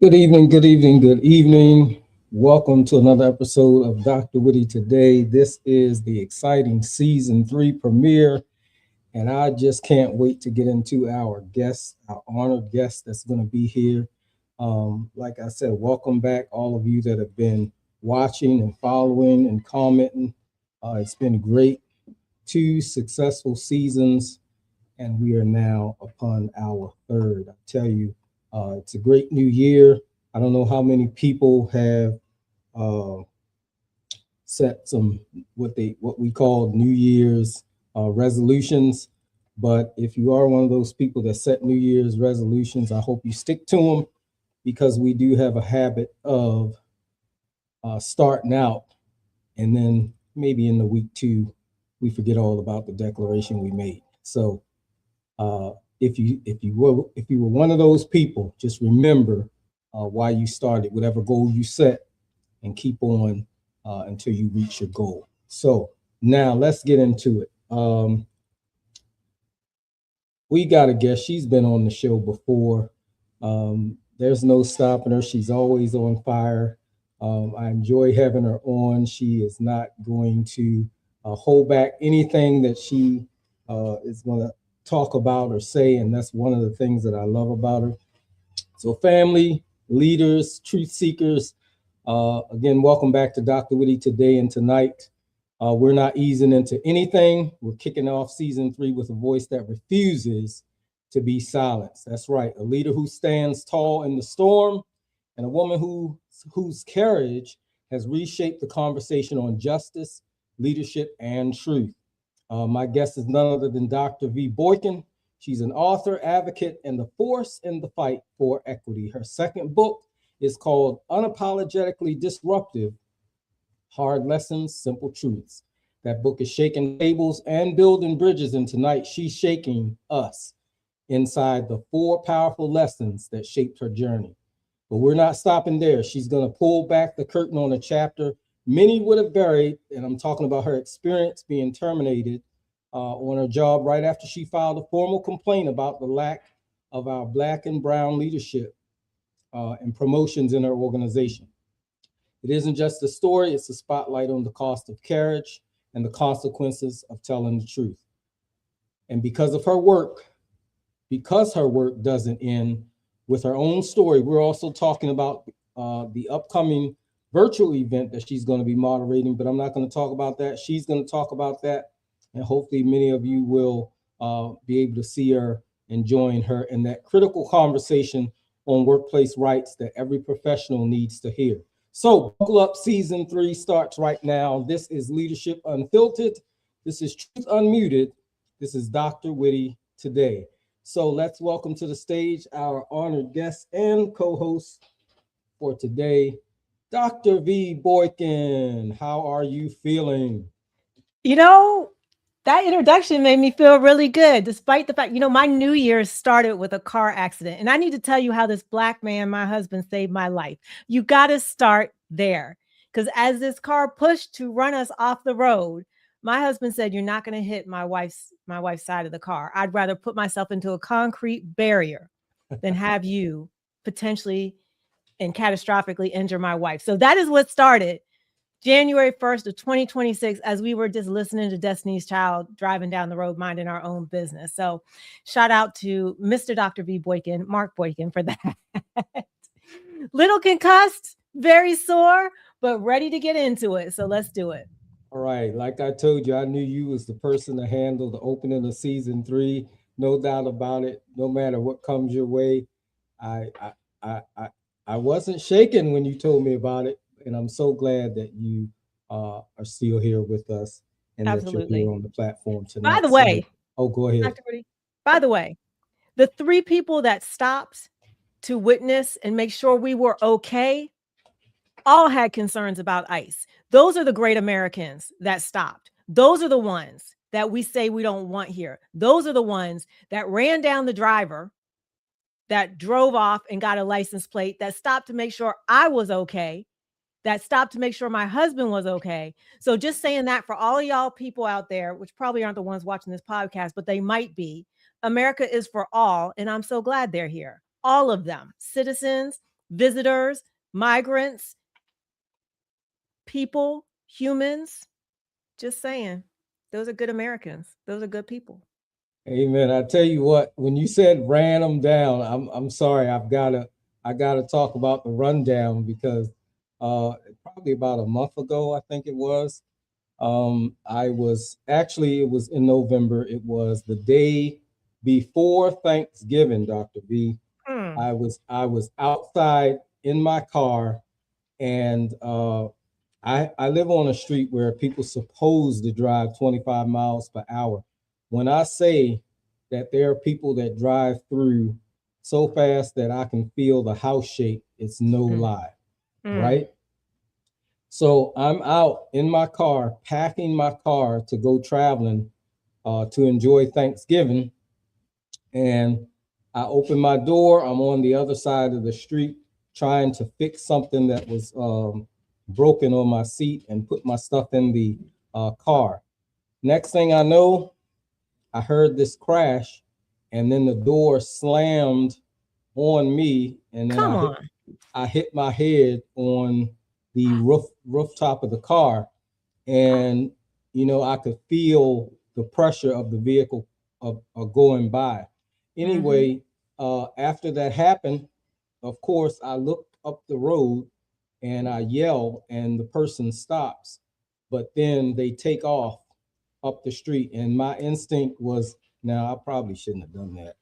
Good evening, good evening, good evening. Welcome to another episode of DrWhitty today. This is the exciting season 3 premiere, and I just can't wait to get into our guest, our honored guest that's going to be here. Like I said, welcome back, all of you that have been watching and following and commenting. It's been great. 2 successful seasons, and we are now upon our third. I tell you, it's a great new year. I don't know how many people have uh, set some what we call New Year's resolutions, but if you are one of those people that set New Year's resolutions, I hope you stick to them because we do have a habit of starting out and then maybe in the week 2 we forget all about the declaration we made. So uh, if you were one of those people, just remember why you started, whatever goal you set, and keep on until you reach your goal. So now let's get into it. We got a guest. She's been on the show before. There's no stopping her. She's always on fire. I enjoy having her on. She is not going to hold back anything that she is going to talk about or say, and that's one of the things that I love about her. So, family, leaders, truth seekers, again, welcome back to DrWhitty today and tonight. We're not easing into anything. We're kicking off season 3 with a voice that refuses to be silenced. That's right, a leader who stands tall in the storm, and a woman whose courage has reshaped the conversation on justice, leadership, and truth. My guest is none other than Dr. V. Boykin. She's an author, advocate, and the force in the fight for equity. Her second book is called Unapologetically Disruptive: Hard Lessons, Simple Truths. That book is shaking tables and building bridges, and tonight she's shaking us inside the 4 powerful lessons that shaped her journey. But we're not stopping there. She's going to pull back the curtain on a chapter many would have buried, and I'm talking about her experience being terminated on her job right after she filed a formal complaint about the lack of our Black and Brown leadership and promotions in her organization. It isn't just a story, it's a spotlight on the cost of courage and the consequences of telling the truth. And because her work doesn't end with her own story, we're also talking about the upcoming virtual event that she's going to be moderating, but I'm not going to talk about that. She's going to talk about that, and hopefully many of you will be able to see her and join her in that critical conversation on workplace rights that every professional needs to hear. So buckle up, season 3 starts right now. This is Leadership Unfiltered. This is Truth Unmuted. This is DrWhitty today. So let's welcome to the stage our honored guest and co-host for today, Dr. V. Boykin. How are you feeling? You know, that introduction made me feel really good, despite the fact, my New Year's started with a car accident. And I need to tell you how this Black man, my husband, saved my life. You got to start there. Because as this car pushed to run us off the road, my husband said, "You're not going to hit my wife's side of the car. I'd rather put myself into a concrete barrier than have you potentially and catastrophically injure my wife." So that is what started January 1st of 2026, as we were just listening to Destiny's Child, driving down the road, minding our own business. So shout out to Mr. Dr. V. Boykin, Mark Boykin, for that. Little concussed, very sore, but ready to get into it. So let's do it. All right, like I told you, I knew you was the person to handle the opening of season 3. No doubt about it. No matter what comes your way, I I I I, I wasn't shaken when you told me about it, and I'm so glad that you are still here with us and that you're here Absolutely. on the platform By tonight. the So, way, oh, go ahead. Dr. Woody, by the way, the 3 people that stopped to witness and make sure we were okay all had concerns about ICE. Those are the great Americans that stopped. Those are the ones that we say we don't want here. Those are the ones that ran down the driver, that drove off and got a license plate, that stopped to make sure I was okay, that stopped to make sure my husband was okay. So just saying that for all of y'all people out there, which probably aren't the ones watching this podcast, but they might be, America is for all. And I'm so glad they're here. All of them, citizens, visitors, migrants, people, humans. Just saying. Those are good Americans. Those are good people. Amen. I tell you what, when you said ran them down, I'm sorry. I gotta talk about the rundown because probably about a month ago, I think it was. I was actually, it was in November. It was the day before Thanksgiving, Dr. V. Hmm. I was outside in my car, and I live on a street where people supposed to drive 25 miles per hour. When I say that there are people that drive through so fast that I can feel the house shake, it's no Mm, lie, mm, right? So I'm out in my car, packing my car to go traveling to enjoy Thanksgiving. And I open my door. I'm on the other side of the street trying to fix something that was broken on my seat and put my stuff in the car. Next thing I know, I heard this crash, and then the door slammed on me, and then come on. I hit my head on the rooftop of the car, and I could feel the pressure of the vehicle of going by. Hmm. Anyway, after that happened, of course, I looked up the road and I yell, and the person stops, but then they take off up the street. And my instinct was, now I probably shouldn't have done that,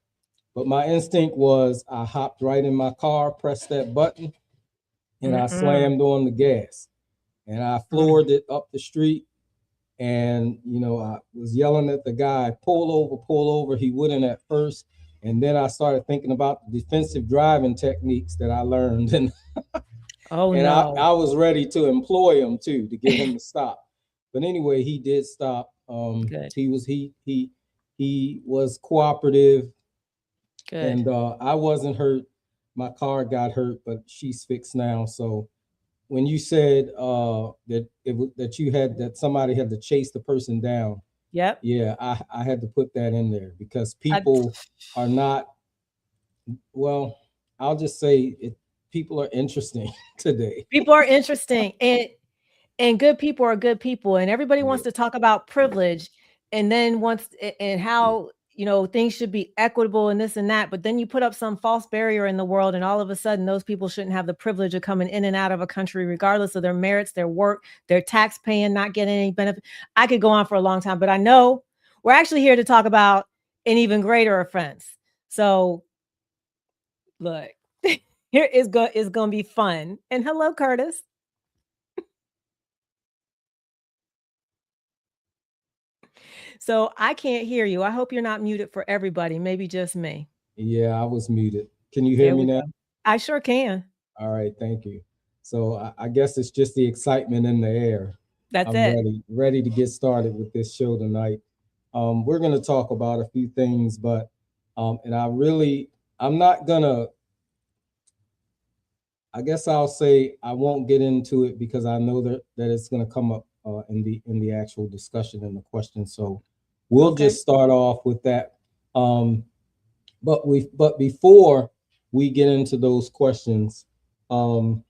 but my instinct was I hopped right in my car, pressed that button, and I Mm-mm. slammed on the gas, and I Mm. floored it up the street. And I was yelling at the guy, pull over. He wouldn't at first, and then I started thinking about the defensive driving techniques that I learned, and Oh no. I was ready to employ him too to get him to stop. But anyway, he did stop. Good. He was cooperative, Good. and I wasn't hurt. My car got hurt, but she's fixed now. So when you said that you had that somebody had to chase the person down, Yep. yeah, I had to put that in there because I, people are not, well, I'll just say it, people are interesting today. people are interesting, and good people are good people, and everybody Yeah. wants to talk about privilege, and then wants and how things should be equitable and this and that, but then you put up some false barrier in the world, and all of a sudden those people shouldn't have the privilege of coming in and out of a country regardless of their merits, their work, their tax paying, not getting any benefit. I could go on for a long time, but I know we're actually here to talk about an even greater offense. So look, here is going to be fun. And hello, Curtis. So I can't hear you. I hope you're not muted for everybody, maybe just me. Yeah, I was muted. Can you hear There me we now? go. I sure can. All right, thank you. So I guess it's just the excitement in the air. That's I'm it. ready to get started with this show tonight. We're going to talk about a few things, but and I'm not gonna. I guess I'll say I won't get into it because I know that it's going to come up in the actual discussion and the question. So we'll Okay. just start off with that. Um, but before we get into those questions, um,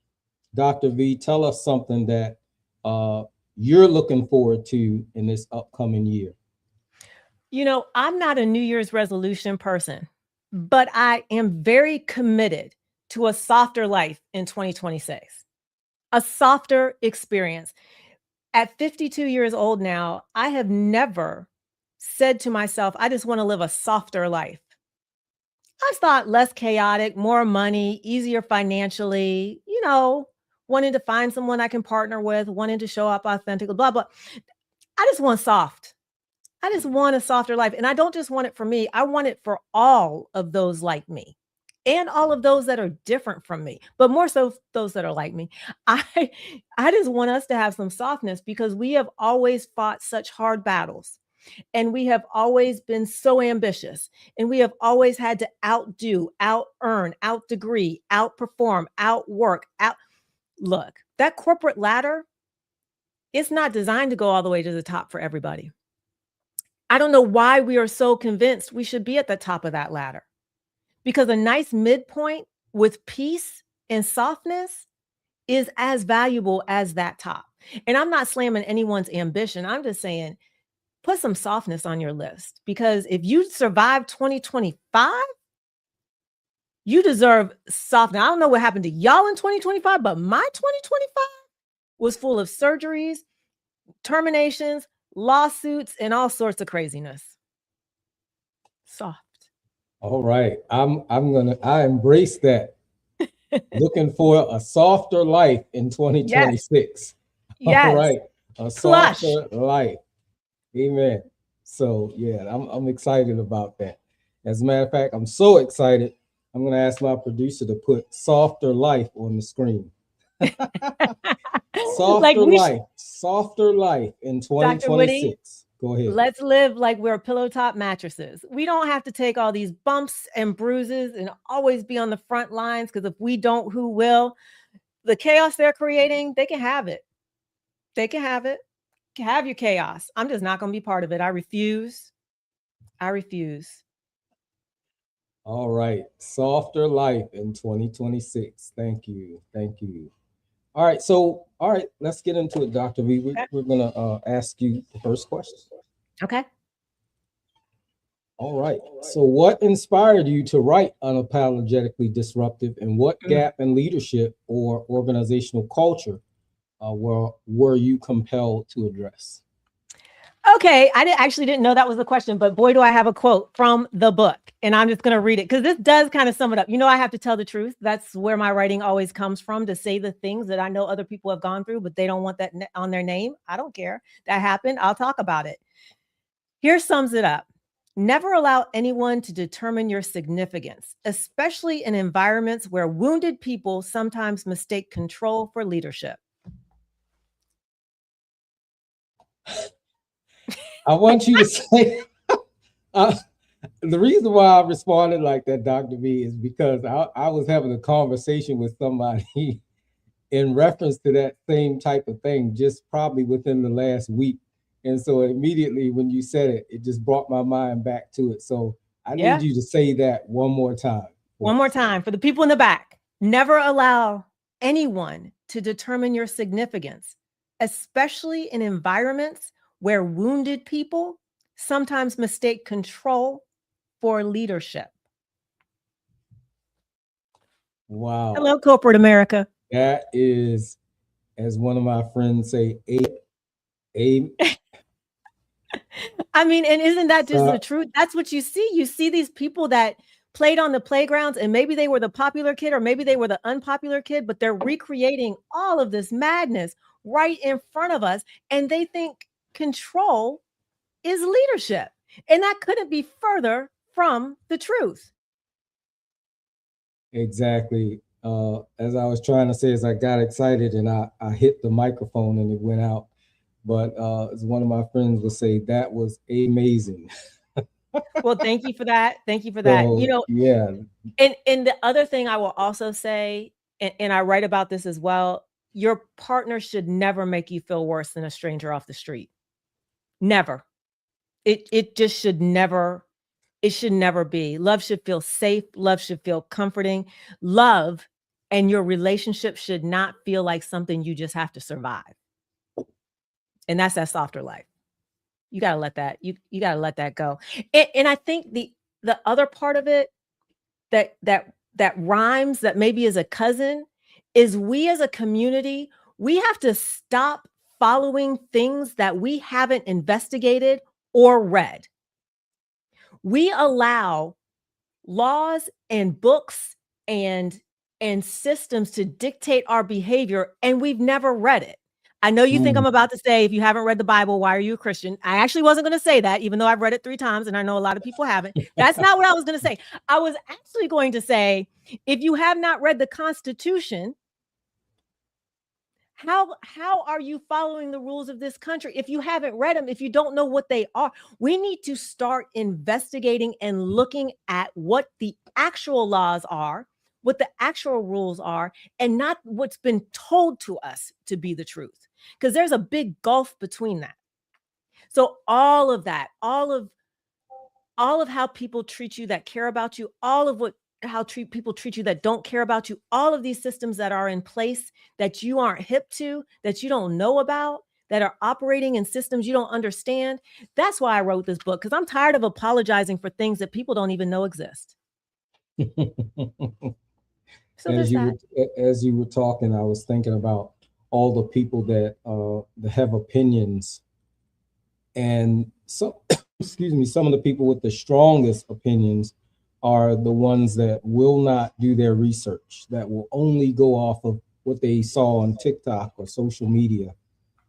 Dr. V, tell us something that uh, you're looking forward to in this upcoming year. I'm not a New Year's resolution person, but I am very committed to a softer life in 2026, a softer experience. At 52 years old now, I have never said to myself, I just want to live a softer life. I thought less chaotic, more money, easier financially, wanting to find someone I can partner with, wanting to show up authentically, blah, blah. I just want soft. I just want a softer life. And I don't just want it for me, I want it for all of those like me and all of those that are different from me, but more so those that are like me. I I just want us to have some softness because we have always fought such hard battles, and we have always been so ambitious, and we have always had to outdo, out earn, out degree, outperform, outwork, out look. That corporate ladder, it's not designed to go all the way to the top for everybody. I don't know why we are so convinced we should be at the top of that ladder, because a nice midpoint with peace and softness is as valuable as that top. And I'm not slamming anyone's ambition. I'm just saying, put some softness on your list, because if you survive 2025, you deserve softness. I don't know what happened to y'all in 2025, but my 2025 was full of surgeries, terminations, lawsuits, and all sorts of craziness. Soft. All right. I embrace that. Looking for a softer life in 2026. Yes. All right. A Plush. softer life. Amen. So yeah, I'm excited about that. As a matter of fact, I'm so excited. I'm gonna ask my producer to put softer life on the screen. Softer life in Dr. Whitty, 2026. Go ahead. let's live like we're pillow top mattresses. We don't have to take all these bumps and bruises and always be on the front lines, because if we don't, who will? The chaos they're creating, they can have it. They can have it. Have your chaos. I'm just not going to be part of it. I refuse. I refuse. All right. Softer life in 2026. Thank you. Thank you. All right. So, all right, let's get into it, Dr. V. We're going to ask you the first question. Okay. All right. So, what inspired you to write Unapologetically Disruptive, and what gap in leadership or organizational culture were you compelled to address? Okay, I actually didn't know that was the question, but boy, do I have a quote from the book, and I'm just going to read it because this does kind of sum it up. You know, I have to tell the truth. That's where my writing always comes from, to say the things that I know other people have gone through, but they don't want that on their name. I don't care. That happened. I'll talk about it. Here sums it up. Never allow anyone to determine your significance, especially in environments where wounded people sometimes mistake control for leadership. I want you to say, the reason why I responded like that, Dr. V, is because I was having a conversation with somebody in reference to that same type of thing, just probably within the last week. And so immediately when you said it, it just brought my mind back to it. So I need you to say that one more time. One more time for the people in the back. Never allow anyone to determine your significance, especially in environments where wounded people sometimes mistake control for leadership. Wow. Hello, corporate America. That is, as one of my friends say, I mean, and isn't that just the truth? That's what you see. You see these people that played on the playgrounds, and maybe they were the popular kid or maybe they were the unpopular kid, but they're recreating all of this madness right in front of us. And they think control is leadership. And that couldn't be further from the truth. Exactly. As I was trying to say, as I got excited and I hit the microphone and it went out. But as one of my friends would say, that was amazing. Well, thank you for that. Thank you for that. So, you know, yeah. And the other thing I will also say, and I write about this as well, your partner should never make you feel worse than a stranger off the street. Never. It just should never, it should never be. Love should feel safe. Love should feel comforting. Love and your relationship should not feel like something you just have to survive. And that's that softer life. You got to let that, you got to let that go. And I think the other part of it that rhymes, that maybe is a cousin, is we as a community, we have to stop following things that we haven't investigated or read. We allow laws and books and systems to dictate our behavior, and we've never read it. I know you think I'm about to say, if you haven't read the Bible, why are you a Christian? I actually wasn't going to say that, even though I've read it 3 times, and I know a lot of people haven't. That's not what I was going to say. I was actually going to say, if you have not read the Constitution, how are you following the rules of this country? If you haven't read them, if you don't know what they are, we need to start investigating and looking at what the actual laws are, what the actual rules are, and not what's been told to us to be the truth. Because there's a big gulf between that. So all of that, all of how people treat you that care about you, all of what people treat you that don't care about you, all of these systems that are in place that you aren't hip to, that you don't know about, that are operating in systems you don't understand. That's why I wrote this book, because I'm tired of apologizing for things that people don't even know exist. So there's that. As you were talking, I was thinking about all the people that have opinions, and some excuse me, some of the people with the strongest opinions are the ones that will not do their research, that will only go off of what they saw on TikTok or social media,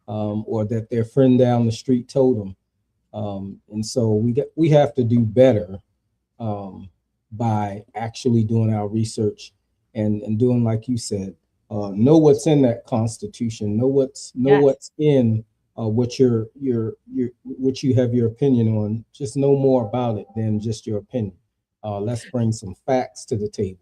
or that their friend down the street told them. And so we have to do better, by actually doing our research, and doing like you said, know what's in that Constitution, know what's in what what you have your opinion on. Just know more about it than just your opinion. Let's bring some facts to the table.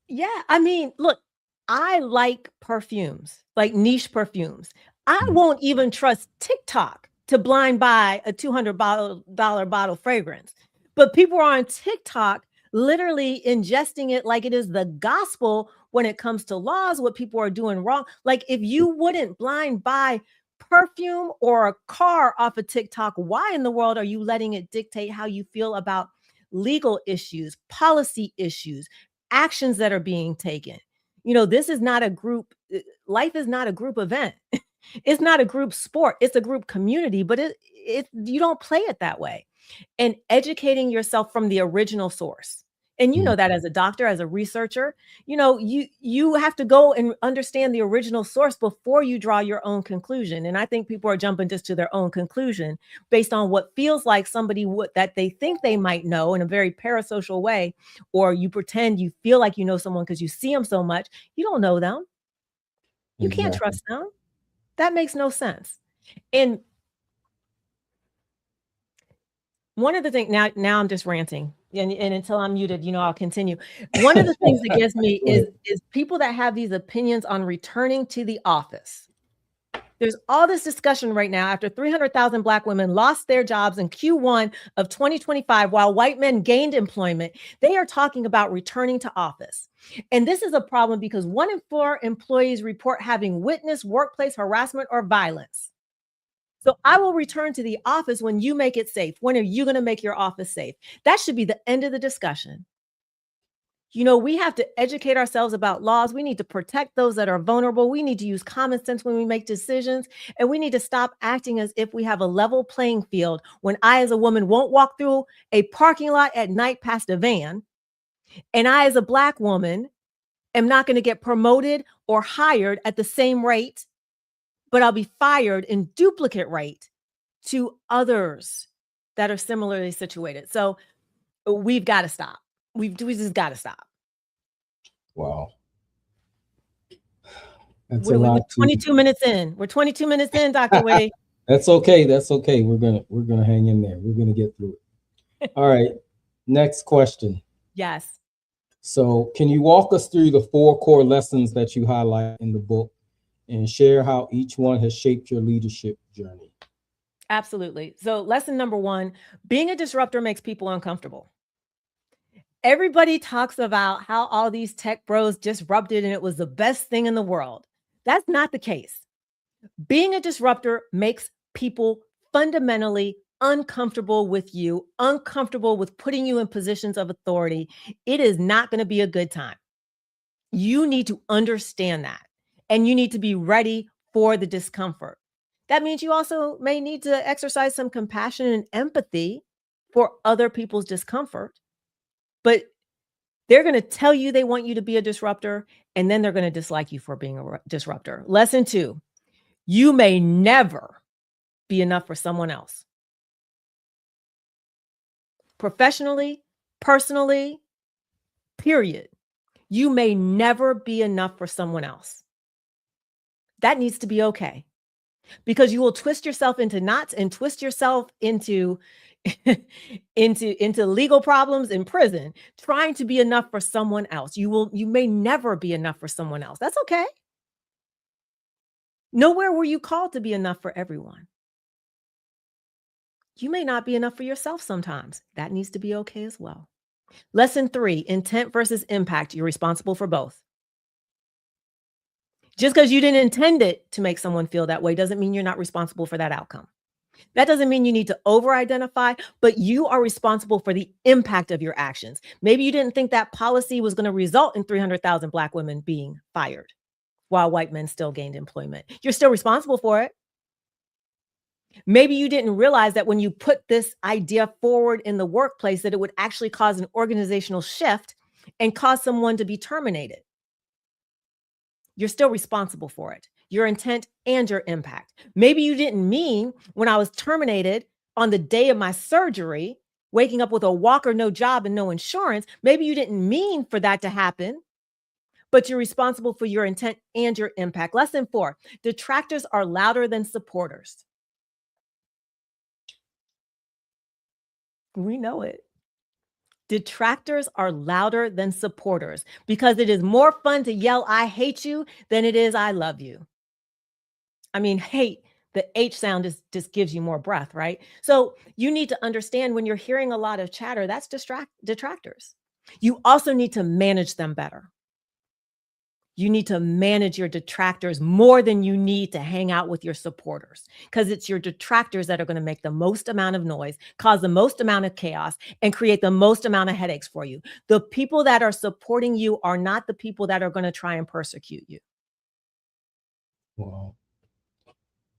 Yeah, I mean, look, I like perfumes, like niche perfumes. I Mhm. won't even trust TikTok to blind buy a $200 bottle fragrance. But people are on TikTok literally ingesting it like it is the gospel when it comes to laws, what people are doing wrong. Like, if you wouldn't blind buy perfume or a car off of TikTok, why in the world are you letting it dictate how you feel about legal issues, policy issues, actions that are being taken? This is not a group, life is not a group event. It's not a group sport, it's a group community, but you don't play it that way. And educating yourself from the original source. And you know that as a doctor, as a researcher, you have to go and understand the original source before you draw your own conclusion. And I think people are jumping just to their own conclusion based on what feels like somebody that they think they might know in a very parasocial way, or you pretend you feel like you know someone because you see them so much. You don't know them. You can't Exactly. trust them. That makes no sense. And one of the things, now I'm just ranting, and until I'm muted, I'll continue. One of the things that gets me Go is ahead. people that have these opinions on returning to the office. There's all this discussion right now after 300,000 Black women lost their jobs in Q1 of 2025 while white men gained employment. They are talking about returning to office. And this is a problem because 1 in 4 employees report having witnessed workplace harassment or violence. So I will return to the office when you make it safe. When are you going to make your office safe? That should be the end of the discussion. We have to educate ourselves about laws. We need to protect those that are vulnerable. We need to use common sense when we make decisions. And we need to stop acting as if we have a level playing field when I, as a woman, won't walk through a parking lot at night past a van. And I, as a Black woman, am not going to get promoted or hired at the same rate, but I'll be fired in duplicate rate to others that are similarly situated. So we've got to stop. We just got to stop. Wow. That's What a are we? We're lot to. 22 minutes in. We're 22 minutes in, Dr. Whitty. That's okay. That's okay. We're gonna hang in there. We're gonna get through it. All right. Next question. Yes, So, can you walk us through the 4 core lessons that you highlight in the book and share how each one has shaped your leadership journey? absolutely. So lesson number 1, being a disruptor makes people uncomfortable. Everybody talks about how all these tech bros disrupted and it was the best thing in the world. That's not the case. Being a disruptor makes people fundamentally uncomfortable with you, uncomfortable with putting you in positions of authority. It is not going to be a good time. You need to understand that, and you need to be ready for the discomfort. That means you also may need to exercise some compassion and empathy for other people's discomfort, but they're going to tell you they want you to be a disruptor, and then they're going to dislike you for being a disruptor. Lesson 2, you may never be enough for someone else. Professionally, personally, period. You may never be enough for someone else. That needs to be okay, because you will twist yourself into knots and twist yourself into into legal problems in prison trying to be enough for someone else. You may never be enough for someone else. That's okay. Nowhere were you called to be enough for everyone. You may not be enough for yourself sometimes. That needs to be okay as well. Lesson 3, intent versus impact. You're responsible for both. Just because you didn't intend it to make someone feel that way doesn't mean you're not responsible for that outcome. That doesn't mean you need to over-identify, but you are responsible for the impact of your actions. Maybe you didn't think that policy was going to result in 300,000 Black women being fired while white men still gained employment. You're still responsible for it. Maybe you didn't realize that when you put this idea forward in the workplace, that it would actually cause an organizational shift and cause someone to be terminated. You're still responsible for it, your intent and your impact. Maybe you didn't mean when I was terminated on the day of my surgery, waking up with a walker, no job, and no insurance. Maybe you didn't mean for that to happen, but you're responsible for your intent and your impact. Lesson 4, detractors are louder than supporters. We know it. Detractors are louder than supporters because it is more fun to yell, I hate you, than it is, I love you. I mean, hate, the H sound just gives you more breath, right? So you need to understand when you're hearing a lot of chatter, that's detractors. You also need to manage them better. You need to manage your detractors more than you need to hang out with your supporters, because it's your detractors that are going to make the most amount of noise, cause the most amount of chaos, and create the most amount of headaches for you. The people that are supporting you are not the people that are going to try and persecute you. Wow.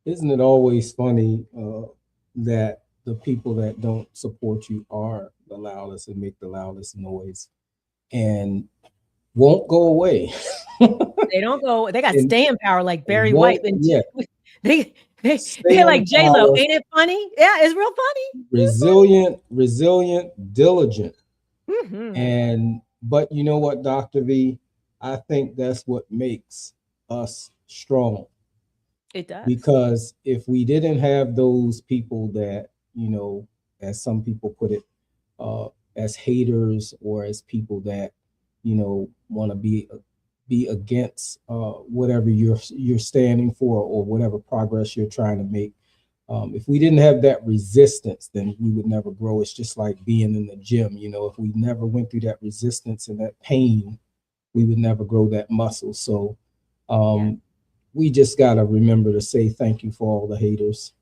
Isn't it always funny that the people that don't support you are the loudest and make the loudest noise and won't go away? They don't go, they got And staying power like Barry won't, White. And yeah, they're stay like in J-Lo. power, Ain't it funny? Yeah, it's real funny. resilient, diligent. Mm-hmm. But you know what, Dr. V? I think that's what makes us strong. It does. Because if we didn't have those people that, you know, as some people put it, as haters or as people that, you know, want to be against whatever you're standing for or whatever progress you're trying to make. If we didn't have that resistance, then we would never grow. It's just like being in the gym. You know, if we never went through that resistance and that pain, we would never grow that muscle. So we just got to remember to say thank you for all the haters.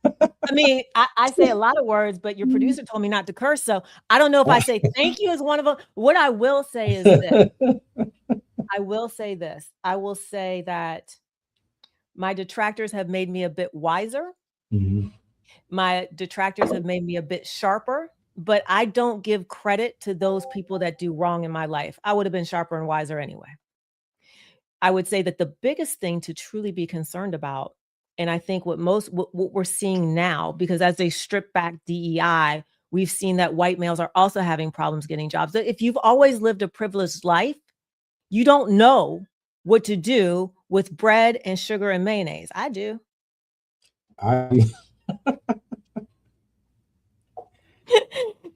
I mean, I say a lot of words, but your producer told me not to curse. So I don't know if I say thank you as one of them. What I will say is this. I will say this. I will say that my detractors have made me a bit wiser. Mm-hmm. My detractors have made me a bit sharper, but I don't give credit to those people that do wrong in my life. I would have been sharper and wiser anyway. I would say that the biggest thing to truly be concerned about, and I think what we're seeing now, because as they strip back DEI, we've seen that white males are also having problems getting jobs. If you've always lived a privileged life, you don't know what to do with bread and sugar and mayonnaise. I do.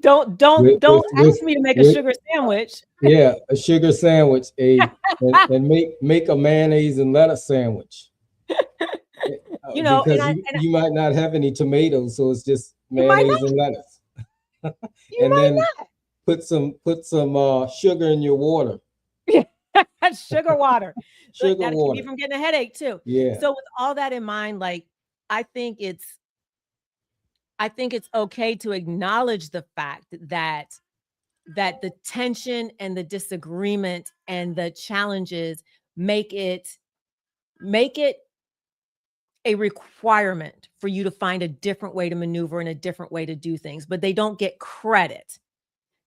Don't ask me to make a sugar sandwich. Yeah, a sugar sandwich, and make a mayonnaise and lettuce sandwich. You know, because you might not have any tomatoes, so it's just mayonnaise and lettuce. And then put some sugar in your water. Sugar water. Sugar That'll water. keep you from getting a headache too. Yeah. So with all that in mind, like I think it's okay to acknowledge the fact that the tension and the disagreement and the challenges make it a requirement for you to find a different way to maneuver and a different way to do things, but they don't get credit.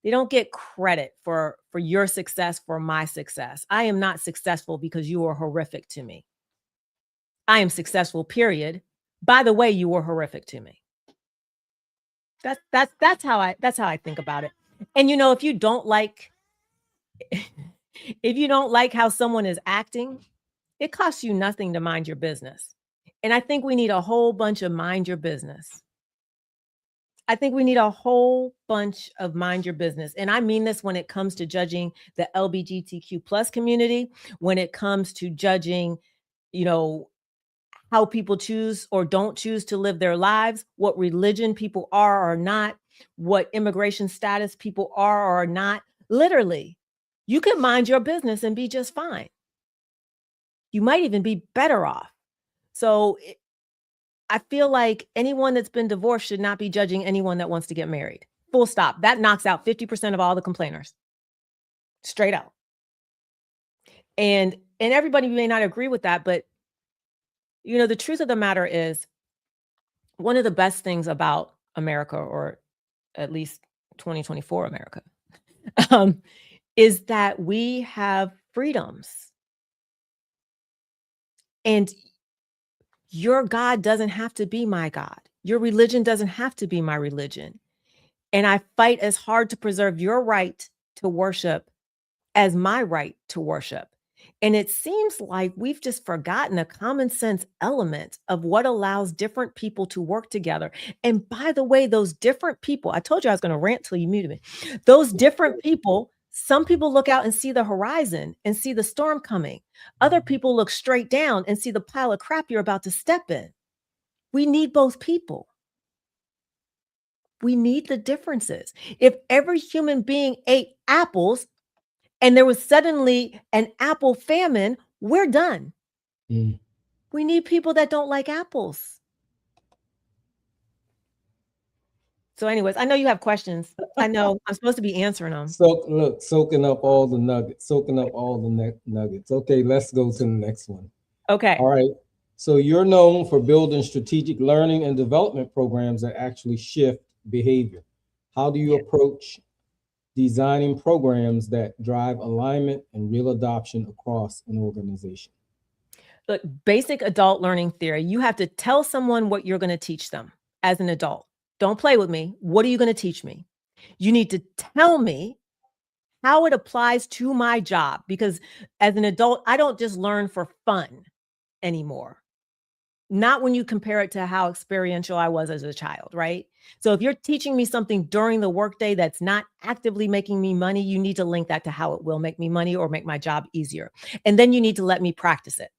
They don't get credit for your success, for my success. I am not successful because you were horrific to me. I am successful, period. By the way, you were horrific to me. That's how I think about it. And you know, if you don't like how someone is acting, it costs you nothing to mind your business. And I think we need a whole bunch of mind your business. I think we need a whole bunch of mind your business. And I mean this when it comes to judging the LGBTQ plus community, when it comes to judging, you know, how people choose or don't choose to live their lives, what religion people are or not. what immigration status people are or are not. Literally, you can mind your business and be just fine. You might even be better off. So I feel like anyone that's been divorced should not be judging anyone that wants to get married. Full stop. That knocks out 50% of all the complainers. Straight out. And everybody may not agree with that, but the truth of the matter is, one of the best things about America, or at least 2024 America, is that we have freedoms. And your God doesn't have to be my God. Your religion doesn't have to be my religion. And I fight as hard to preserve your right to worship as my right to worship. And it seems like we've just forgotten a common sense element of what allows different people to work together. And by the way, those different people, I told you I was going to rant till you muted me. Those different people, some people look out and see the horizon and see the storm coming. Other people look straight down and see the pile of crap you're about to step in. We need both people. We need the differences. If every human being ate apples and there was suddenly an apple famine, we're done. We need people that don't like apples. So anyways, I know you have questions. I know I'm supposed to be answering them. So soaking up all the nuggets, nuggets. Okay, let's go to the next one. Okay. All right. So you're known for building strategic learning and development programs that actually shift behavior. How do you approach designing programs that drive alignment and real adoption across an organization? Look, basic adult learning theory. You have to tell someone what you're going to teach them as an adult. Don't play with me. What are you going to teach me? You need to tell me how it applies to my job, because as an adult, I don't just learn for fun anymore. Not when you compare it to how experiential I was as a child, right? So if you're teaching me something during the workday that's not actively making me money, you need to link that to how it will make me money or make my job easier. And then you need to let me practice it.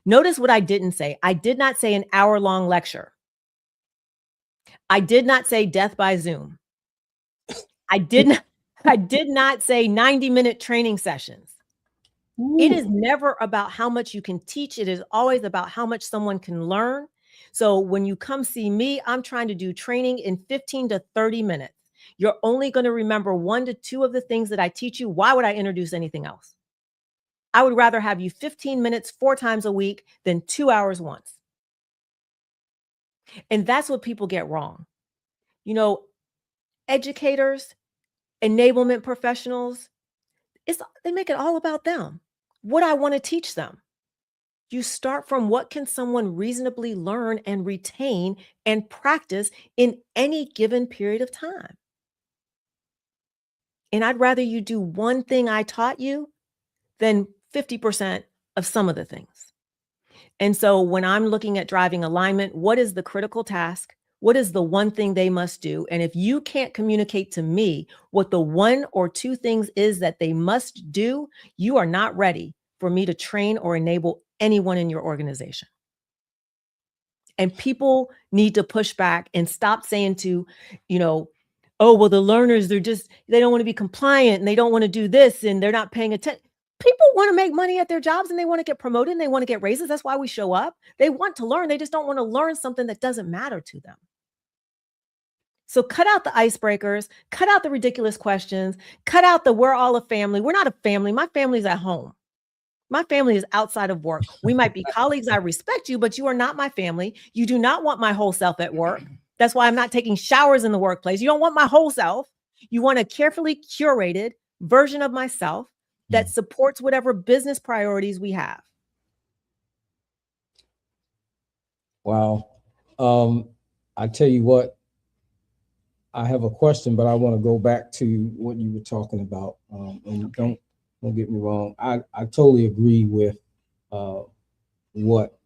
Notice what I didn't say. I did not say an hour-long lecture. I did not say death by Zoom. I did not say 90-minute training sessions. Ooh. It is never about how much you can teach. It is always about how much someone can learn. So when you come see me, I'm trying to do training in 15 to 30 minutes. You're only going to remember 1 to 2 of the things that I teach you. Why would I introduce anything else? I would rather have you 15 minutes 4 times a week than 2 hours once. And that's what people get wrong. Educators, enablement professionals, they make it all about them. What I want to teach them. You start from what can someone reasonably learn and retain and practice in any given period of time. And I'd rather you do one thing I taught you than 50% of some of the things. And so when I'm looking at driving alignment, what is the critical task? What is the one thing they must do? And if you can't communicate to me what the 1 or 2 things is that they must do, you are not ready for me to train or enable anyone in your organization. And people need to push back and stop saying to, oh, well, the learners, they don't want to be compliant and they don't want to do this and they're not paying attention. People want to make money at their jobs and they want to get promoted and they want to get raises. That's why we show up. They want to learn. They just don't want to learn something that doesn't matter to them. So cut out the icebreakers, cut out the ridiculous questions, cut out the we're all a family. We're not a family. My family's at home. My family is outside of work. We might be colleagues. I respect you, but you are not my family. You do not want my whole self at work. That's why I'm not taking showers in the workplace. You don't want my whole self. You want a carefully curated version of myself that supports whatever business priorities we have. Wow. I tell you what, I have a question, but I want to go back to what you were talking about. And don't get me wrong. I totally agree with what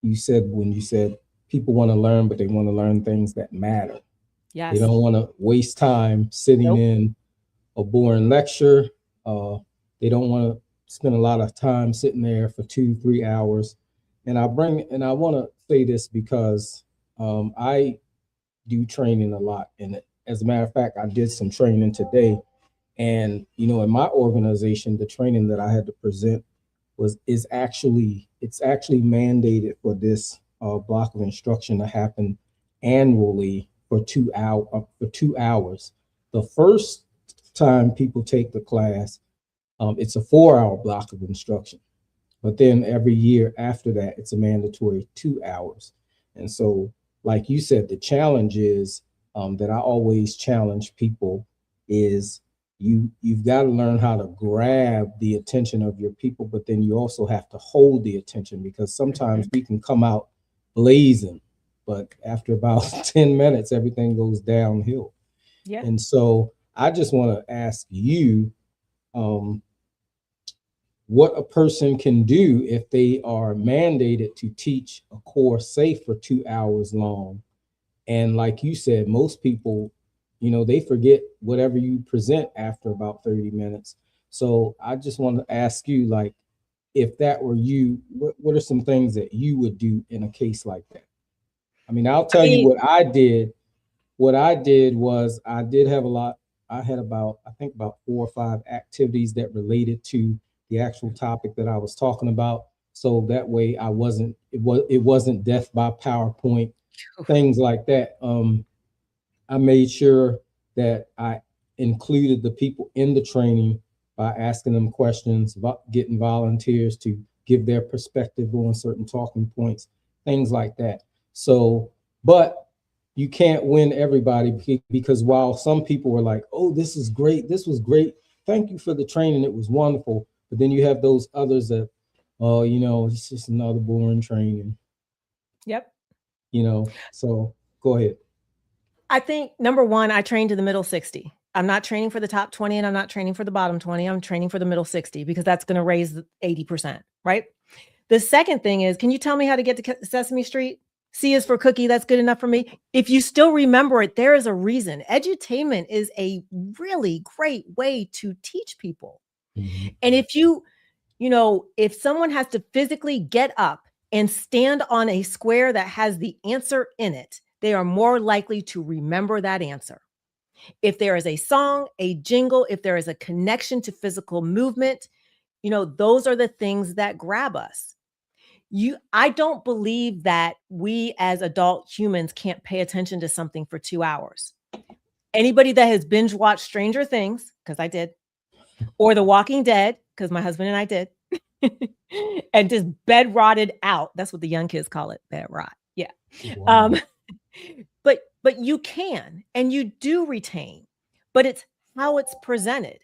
you said when you said people want to learn, but they want to learn things that matter. Yes. They don't want to waste time sitting in a boring lecture. They don't want to spend a lot of time sitting there for 2-3 hours. And I want to say this because I do training a lot. And as a matter of fact, I did some training today. And in my organization, the training that I had to present it's actually mandated for this block of instruction to happen annually for 2 hours. The first time people take the class, it's a 4 hour block of instruction. But then every year after that, it's a mandatory 2 hours. And so, like you said, the challenge is that I always challenge people is you've got to learn how to grab the attention of your people, but then you also have to hold the attention, because sometimes we can come out blazing, but after about 10 minutes, everything goes downhill. Yeah. And so I just want to ask you, um, what a person can do if they are mandated to teach a course, say for 2 hours long. And like you said, most people, they forget whatever you present after about 30 minutes. So I just want to ask you, like, if that were you, what are some things that you would do in a case like that? I mean, I'll tell you what I did. What I did was I did have a lot. I had I think about 4 or 5 activities that related to the actual topic that I was talking about. So that way it wasn't death by PowerPoint, things like that. I made sure that I included the people in the training by asking them questions, about getting volunteers to give their perspective on certain talking points, things like that. So, but you can't win everybody, because while some people were like, oh, this is great, this was great, thank you for the training, it was wonderful. But then you have those others that, oh, it's just another boring training. Yep. So go ahead. I think number one, I train to the middle 60. I'm not training for the top 20 and I'm not training for the bottom 20. I'm training for the middle 60 because that's going to raise the 80%, right? The second thing is, can you tell me how to get to Sesame Street? C is for cookie. That's good enough for me. If you still remember it, there is a reason. Edutainment is a really great way to teach people. Mm-hmm. And if someone has to physically get up and stand on a square that has the answer in it, they are more likely to remember that answer. If there is a song, a jingle, if there is a connection to physical movement, those are the things that grab us. I don't believe that we as adult humans can't pay attention to something for 2 hours. Anybody that has binge watched Stranger Things, because I did, or The Walking Dead, because my husband and I did, and just bed rotted out. That's what the young kids call it, bed rot. Yeah. Wow. But you can, and you do retain, but it's how it's presented.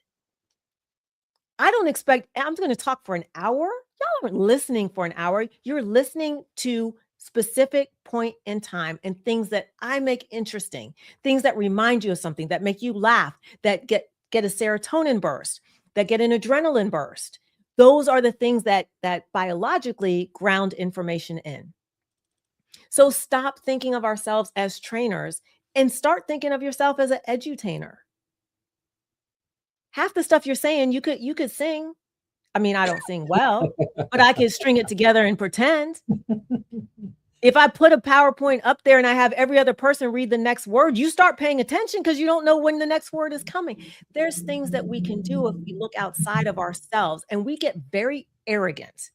I don't expect, I'm going to talk for an hour. Y'all aren't listening for an hour. You're listening to specific point in time and things that I make interesting, things that remind you of something, that make you laugh, that get a serotonin burst, that get an adrenaline burst. Those are the things that biologically ground information in. So stop thinking of ourselves as trainers and start thinking of yourself as an edutainer. Half the stuff you're saying, you could sing. I mean, I don't sing well, but I can string it together and pretend. If I put a PowerPoint up there and I have every other person read the next word, you start paying attention because you don't know when the next word is coming. There's things that we can do if we look outside of ourselves, and we get very arrogant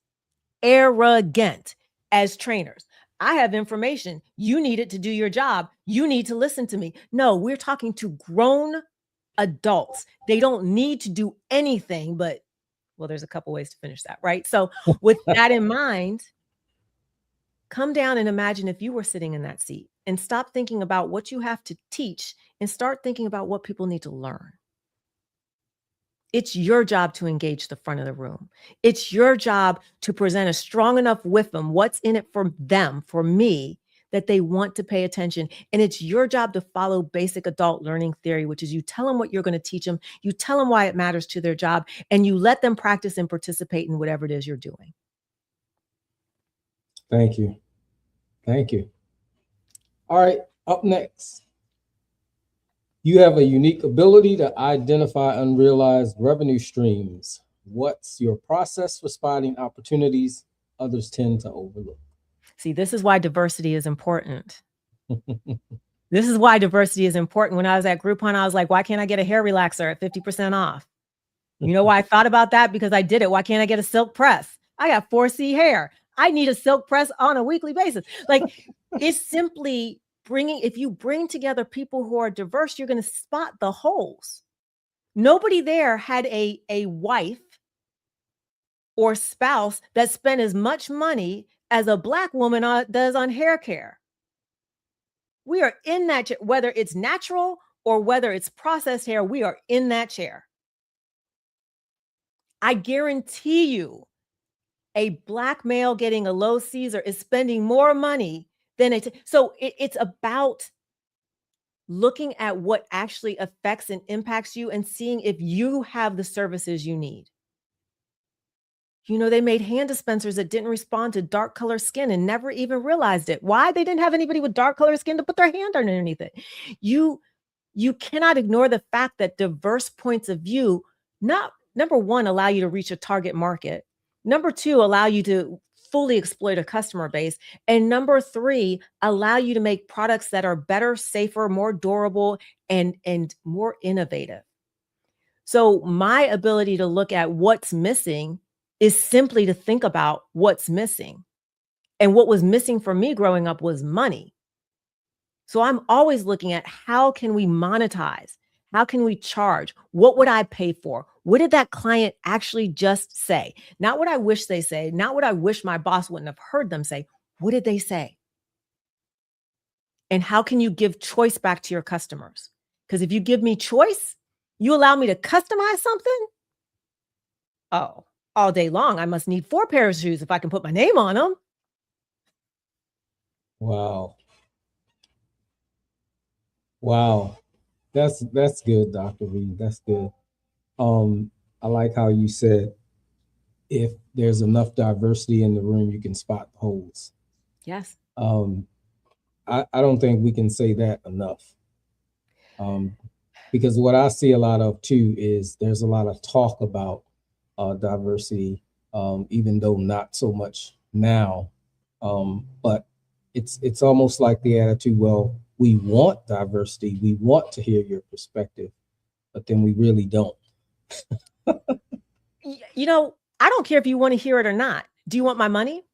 as trainers. I have information. You need it to do your job. You need to listen to me. No, we're talking to grown adults. They don't need to do anything, but, well, there's a couple ways to finish that, right? So with that in mind, come down and imagine if you were sitting in that seat, and stop thinking about what you have to teach and start thinking about what people need to learn. It's your job to engage the front of the room. It's your job to present a strong enough with them, what's in it for them, for me, that they want to pay attention. And it's your job to follow basic adult learning theory, which is you tell them what you're going to teach them, you tell them why it matters to their job, and you let them practice and participate in whatever it is you're doing. Thank you. Thank you. All right, up next. You have a unique ability to identify unrealized revenue streams. What's your process for spotting opportunities others tend to overlook? See, this is why diversity is important. This is why diversity is important. When I was at Groupon, I was like, why can't I get a hair relaxer at 50% off? You know why I thought about that? Because I did it. Why can't I get a silk press? I got 4C hair. I need a silk press on a weekly basis. Like, it's simply bringing, if you bring together people who are diverse, you're going to spot the holes. Nobody there had a wife or spouse that spent as much money as a Black woman does on hair care. We are in that chair, whether it's natural or whether it's processed hair, we are in that chair. I guarantee you, a Black male getting a low Caesar is spending more money than so it's about looking at what actually affects and impacts you and seeing if you have the services you need. You know, they made hand dispensers that didn't respond to dark color skin and never even realized it. Why? They didn't have anybody with dark color skin to put their hand underneath it. You cannot ignore the fact that diverse points of view, not number one, allow you to reach a target market. Number two, allow you to fully exploit a customer base. And number three, allow you to make products that are better, safer, more durable, and more innovative. So my ability to look at what's missing is simply to think about what's missing. And what was missing for me growing up was money. So I'm always looking at how can we monetize? How can we charge? What would I pay for? What did that client actually just say? Not what I wish they say, not what I wish my boss wouldn't have heard them say. What did they say? And how can you give choice back to your customers? Because if you give me choice, you allow me to customize something. Oh, all day long, I must need 4 pairs of shoes if I can put my name on them. Wow. Wow. That's good, Dr. Reed. That's good. I like how you said if there's enough diversity in the room, you can spot the holes. Yes. I don't think we can say that enough. Because what I see a lot of too is there's a lot of talk about diversity, even though not so much now. But it's almost like the attitude, well, we want diversity, we want to hear your perspective, but then we really don't. You know, I don't care if you want to hear it or not. Do you want my money?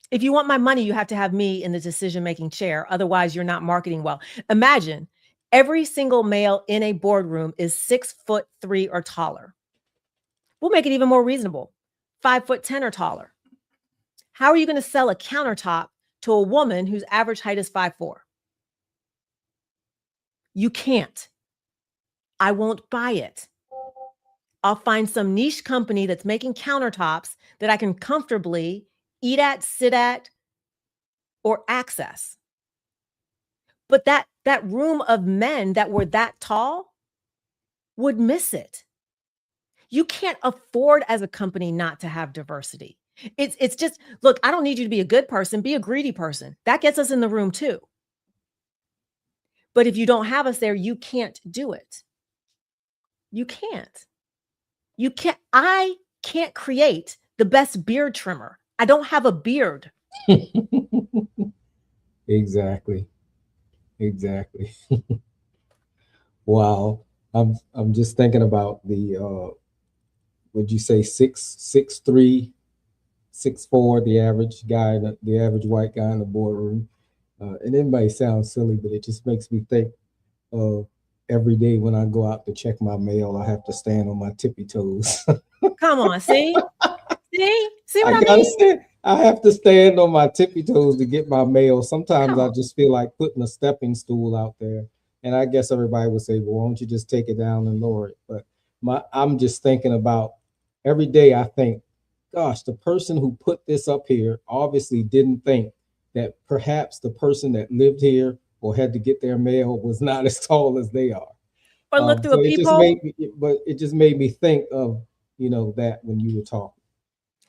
If you want my money, you have to have me in the decision-making chair. Otherwise, you're not marketing well. Imagine every single male in a boardroom is 6'3" or taller. We'll make it even more reasonable. 5'10" or taller. How are you going to sell a countertop to a woman whose average height is 5'4"? You can't. I won't buy it. I'll find some niche company that's making countertops that I can comfortably eat at, sit at, or access. But that room of men that were that tall would miss it. You can't afford as a company not to have diversity. It's just, look, I don't need you to be a good person, be a greedy person. That gets us in the room too. But if you don't have us there, you can't do it. You can't. I can't create the best beard trimmer. I don't have a beard. Exactly. Wow. I'm just thinking about the would you say 6'3", 6'4", the average guy, the average white guy in the boardroom. And it might sound silly, but it just makes me think of every day when I go out to check my mail, I have to stand on my tippy toes. Come on, see what I gotta mean? stand. I have to stand on my tippy toes to get my mail. Sometimes I just feel like putting a stepping stool out there. And I guess everybody would say, well, why don't you just take it down and lower it? But I'm just thinking about every day. I think, gosh, the person who put this up here obviously didn't think that perhaps the person that lived here or had to get their mail was not as tall as they are. Or look through So a peephole. it just made me think of, that when you were talking.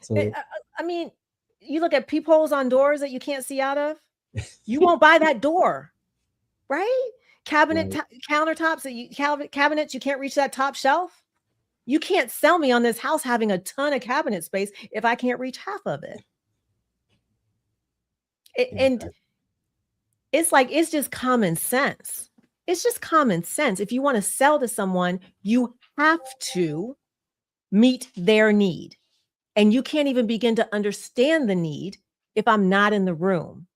So I mean, you look at peepholes on doors that you can't see out of. You won't buy that door, right? Countertops cabinets, you can't reach that top shelf. You can't sell me on this house having a ton of cabinet space if I can't reach half of it. And It's like, it's just common sense. It's just common sense. If you want to sell to someone, you have to meet their need. And you can't even begin to understand the need if I'm not in the room.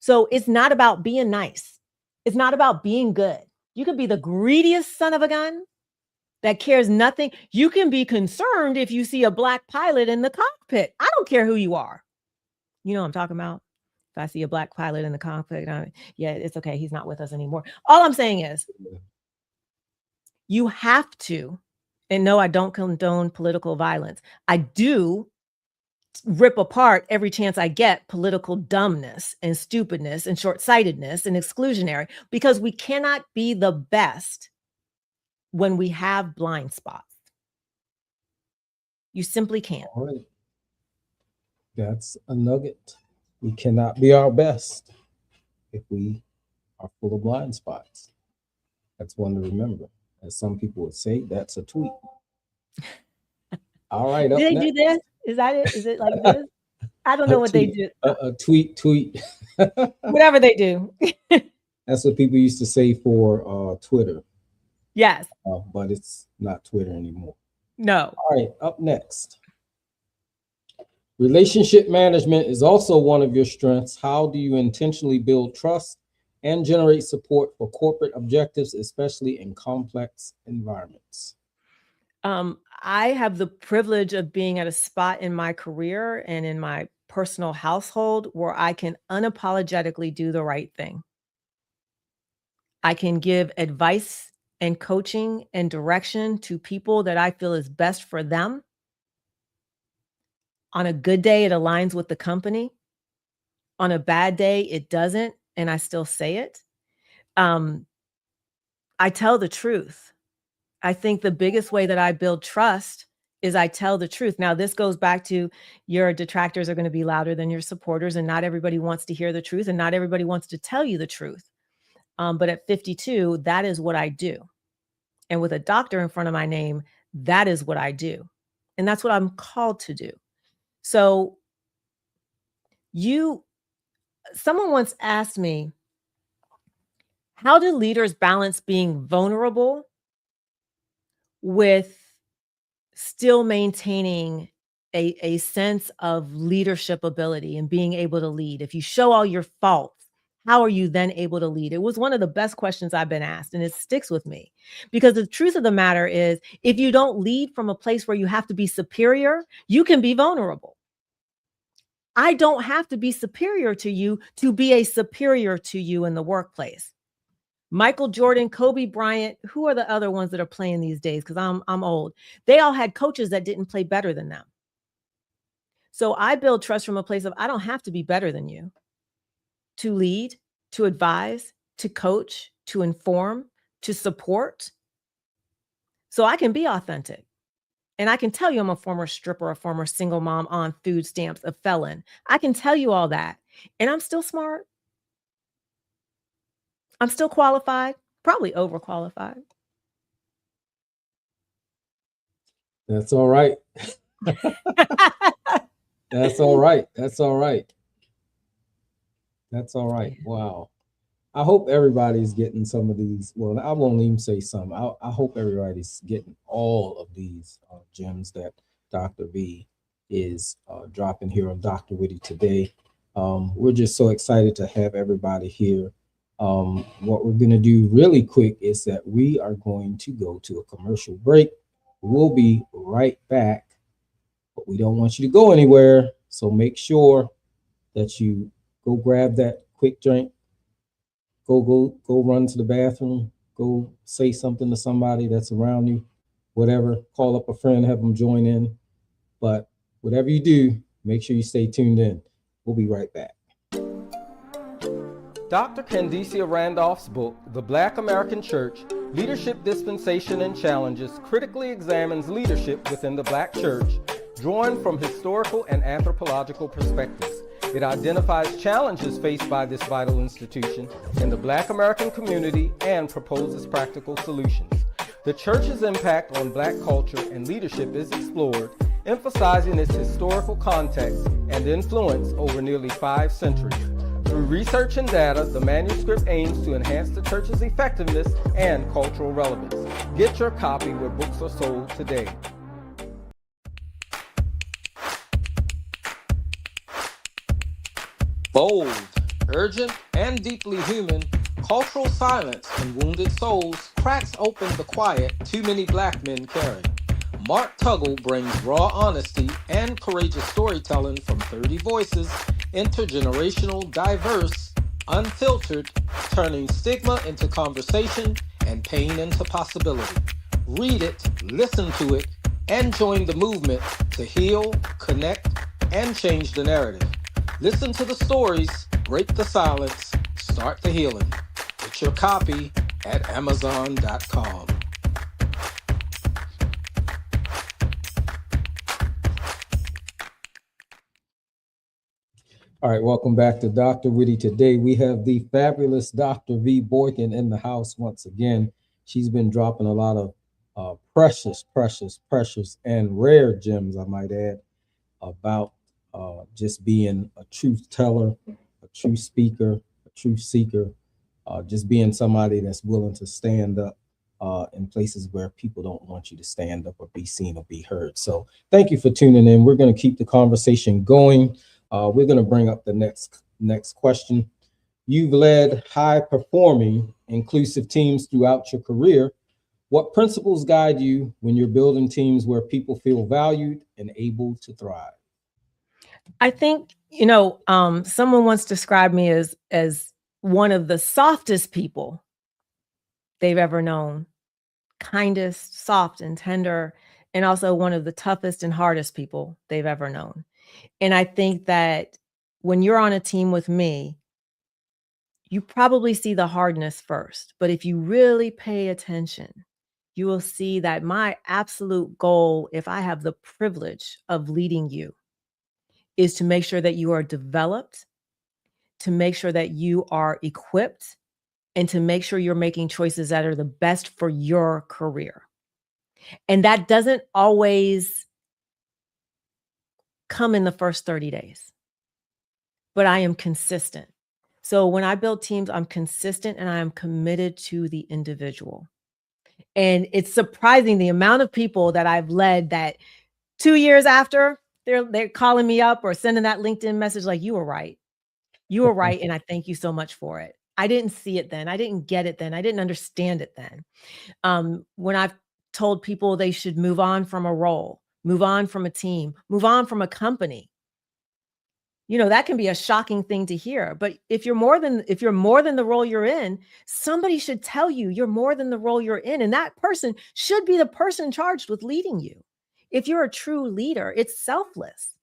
So it's not about being nice. It's not about being good. You could be the greediest son of a gun that cares nothing. You can be concerned if you see a black pilot in the cockpit. I don't care who you are. You know what I'm talking about? If I see a black pilot in the cockpit, yeah, it's okay. He's not with us anymore. All I'm saying is you have to, and no, I don't condone political violence. I do rip apart every chance I get political dumbness and stupidness and short-sightedness and exclusionary, because we cannot be the best when we have blind spots. You simply can't. All right. That's a nugget. We cannot be our best if we are full of blind spots. That's one to remember. As some people would say, that's a tweet. All right. Do they do this? Is that it? Is it like this? I don't know what they do. A tweet. Whatever they do. That's what people used to say for Twitter. Yes. But it's not Twitter anymore. No. All right. Up next. Relationship management is also one of your strengths. How do you intentionally build trust and generate support for corporate objectives, especially in complex environments? I have the privilege of being at a spot in my career and in my personal household where I can unapologetically do the right thing. I can give advice and coaching and direction to people that I feel is best for them. On a good day, it aligns with the company. On a bad day, it doesn't, and I still say it. I tell the truth. I think the biggest way that I build trust is I tell the truth. Now, this goes back to your detractors are going to be louder than your supporters, and not everybody wants to hear the truth, and not everybody wants to tell you the truth. But at 52, that is what I do. And with a doctor in front of my name, that is what I do. And that's what I'm called to do. So someone once asked me, how do leaders balance being vulnerable with still maintaining a sense of leadership ability and being able to lead? If you show all your faults, how are you then able to lead? It was one of the best questions I've been asked, and it sticks with me, because the truth of the matter is, if you don't lead from a place where you have to be superior, you can be vulnerable. I don't have to be superior to you to be a superior to you in the workplace. Michael Jordan, Kobe Bryant, who are the other ones that are playing these days? Because I'm old. They all had coaches that didn't play better than them. So I build trust from a place of, I don't have to be better than you to lead, to advise, to coach, to inform, to support. So I can be authentic. And I can tell you I'm a former stripper, a former single mom on food stamps, a felon. I can tell you all that. And I'm still smart. I'm still qualified, probably overqualified. That's all right. That's all right. That's all right. That's all right. Wow. I hope everybody's getting some of these. Well, I won't even say some. I hope everybody's getting all of these gems that Dr. V is dropping here on DrWhitty today. We're just so excited to have everybody here. What we're going to do really quick is that we are going to go to a commercial break. We'll be right back, but we don't want you to go anywhere. So make sure that you go grab that quick drink. Go run to the bathroom. Go say something to somebody that's around you. Whatever. Call up a friend, have them join in. But whatever you do, make sure you stay tuned in. We'll be right back. Dr. Candicia Randolph's book, The Black American Church, Leadership Dispensation and Challenges, critically examines leadership within the Black church, drawing from historical and anthropological perspectives. It identifies challenges faced by this vital institution in the Black American community and proposes practical solutions. The church's impact on Black culture and leadership is explored, emphasizing its historical context and influence over nearly 5 centuries. Through research and data, the manuscript aims to enhance the church's effectiveness and cultural relevance. Get your copy where books are sold today. Bold, urgent, and deeply human, cultural silence in wounded souls cracks open the quiet too many black men carry. Mark Tuggle brings raw honesty and courageous storytelling from 30 voices, intergenerational, diverse, unfiltered, turning stigma into conversation and pain into possibility. Read it, listen to it, and join the movement to heal, connect, and change the narrative. Listen to the stories, break the silence, start the healing. Get your copy at Amazon.com. All right, welcome back to Dr. Whitty. Today we have the fabulous Dr. V. Boykin in the house once again. She's been dropping a lot of precious, and rare gems, I might add, about just being a truth teller, a true speaker, a truth seeker, just being somebody that's willing to stand up in places where people don't want you to stand up or be seen or be heard. So thank you for tuning in. We're going to keep the conversation going. We're going to bring up the next question. You've led high-performing, inclusive teams throughout your career. What principles guide you when you're building teams where people feel valued and able to thrive? I think, someone once described me as one of the softest people they've ever known, kindest, soft and tender, and also one of the toughest and hardest people they've ever known. And I think that when you're on a team with me, you probably see the hardness first. But if you really pay attention, you will see that my absolute goal, if I have the privilege of leading you, is to make sure that you are developed, to make sure that you are equipped, and to make sure you're making choices that are the best for your career. And that doesn't always come in the first 30 days, but I am consistent. So when I build teams, I'm consistent and I am committed to the individual. And it's surprising the amount of people that I've led that 2 years after they're calling me up or sending that LinkedIn message like, you were right. You were right. And I thank you so much for it. I didn't see it then. I didn't get it then. I didn't understand it then. When I've told people they should move on from a role, move on from a team, move on from a company, that can be a shocking thing to hear. But if you're more than the role you're in, somebody should tell you you're more than the role you're in. And that person should be the person charged with leading you. If you're a true leader, it's selfless.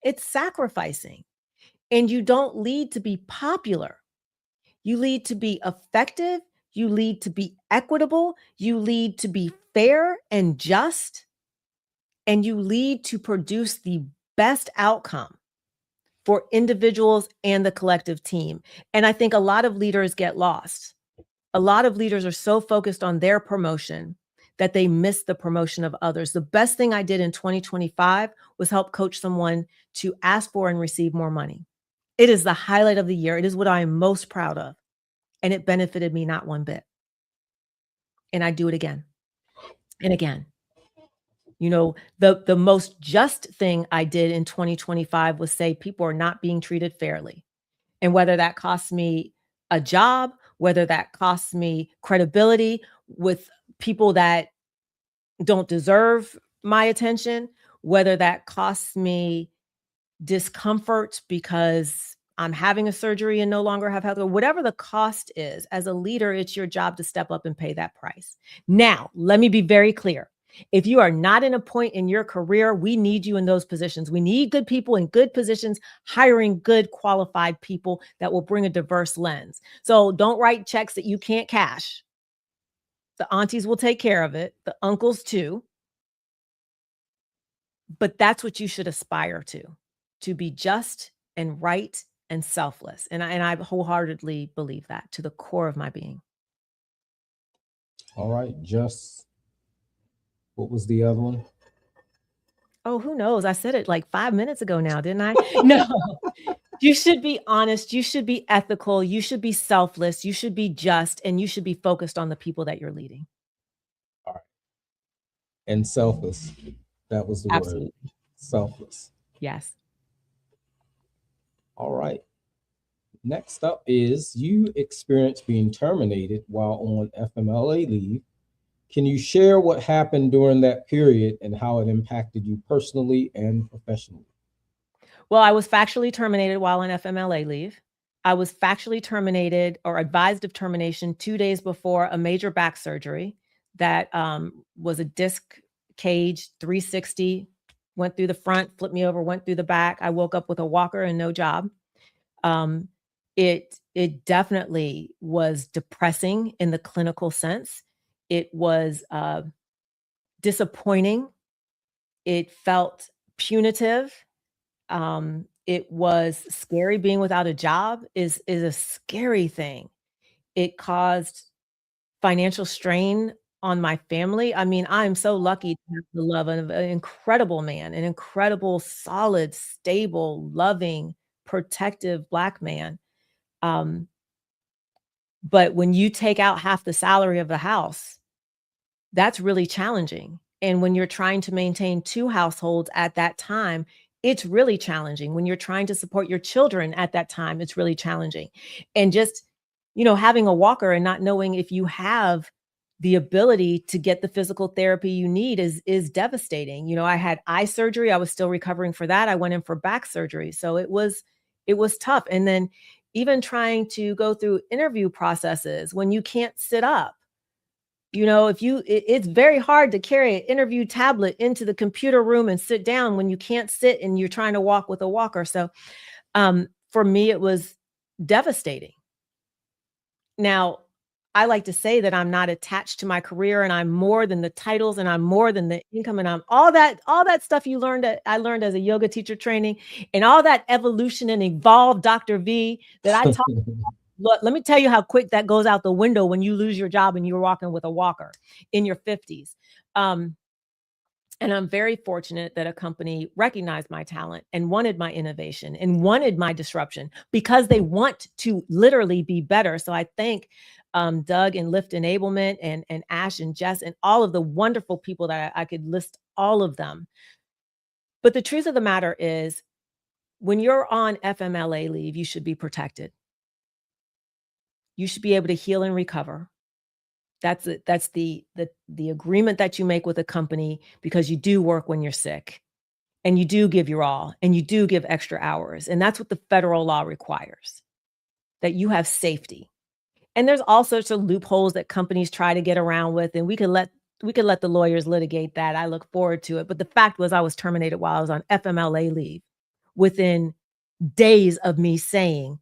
It's sacrificing. And you don't lead to be popular. You lead to be effective. You lead to be equitable. You lead to be fair and just. And you lead to produce the best outcome for individuals and the collective team. And I think a lot of leaders get lost. A lot of leaders are so focused on their promotion that they miss the promotion of others. The best thing I did in 2025 was help coach someone to ask for and receive more money. It is the highlight of the year. It is what I am most proud of. And it benefited me not one bit. And I do it again and again. The most just thing I did in 2025 was say people are not being treated fairly. And whether that costs me a job, whether that costs me credibility with people that don't deserve my attention, whether that costs me discomfort because I'm having a surgery and no longer have health, whatever the cost is, as a leader, it's your job to step up and pay that price. Now, let me be very clear. If you are not in a point in your career, we need you in those positions. We need good people in good positions, hiring good qualified people that will bring a diverse lens. So don't write checks that you can't cash. The aunties will take care of it, the uncles too. But that's what you should aspire to be just and right and selfless. And I wholeheartedly believe that to the core of my being. All right, just what was the other one? Oh, who knows? I said it like 5 minutes ago now, didn't I? No. You should be honest, you should be ethical, you should be selfless, you should be just, and you should be focused on the people that you're leading. All right. And selfless. That was the word. Absolutely. Selfless. Yes. All right. Next up is you experienced being terminated while on FMLA leave. Can you share what happened during that period and how it impacted you personally and professionally? Well, I was factually terminated while on FMLA leave. I was factually terminated or advised of termination 2 days before a major back surgery that was a disc cage 360, went through the front, flipped me over, went through the back. I woke up with a walker and no job. It definitely was depressing in the clinical sense. It was disappointing. It felt punitive. It was scary. Being without a job is a scary thing. It caused financial strain on my family. I mean, I'm so lucky to have the love of an incredible man, an incredible, solid, stable, loving, protective Black man. But when you take out half the salary of the house, that's really challenging. And when you're trying to maintain 2 households at that time, it's really challenging. When you're trying to support your children at that time, it's really challenging. And just, having a walker and not knowing if you have the ability to get the physical therapy you need is devastating. I had eye surgery. I was still recovering for that. I went in for back surgery. So it was tough. And then even trying to go through interview processes when you can't sit up. It's very hard to carry an interview tablet into the computer room and sit down when you can't sit and you're trying to walk with a walker. So for me, it was devastating. Now, I like to say that I'm not attached to my career and I'm more than the titles and I'm more than the income and I'm all that stuff I learned as a yoga teacher training and all that evolution and evolved Dr. V that I taught. Look, let me tell you how quick that goes out the window when you lose your job and you're walking with a walker in your 50s. And I'm very fortunate that a company recognized my talent and wanted my innovation and wanted my disruption because they want to literally be better. So I thank Doug and Lift Enablement and Ash and Jess and all of the wonderful people that I could list all of them. But the truth of the matter is, when you're on FMLA leave, you should be protected. You should be able to heal and recover. That's it. That's the agreement that you make with a company because you do work when you're sick and you do give your all and you do give extra hours. And that's what the federal law requires, that you have safety. And there's all sorts of loopholes that companies try to get around with, and we could let the lawyers litigate that. I look forward to it. But the fact was I was terminated while I was on FMLA leave within days of me saying,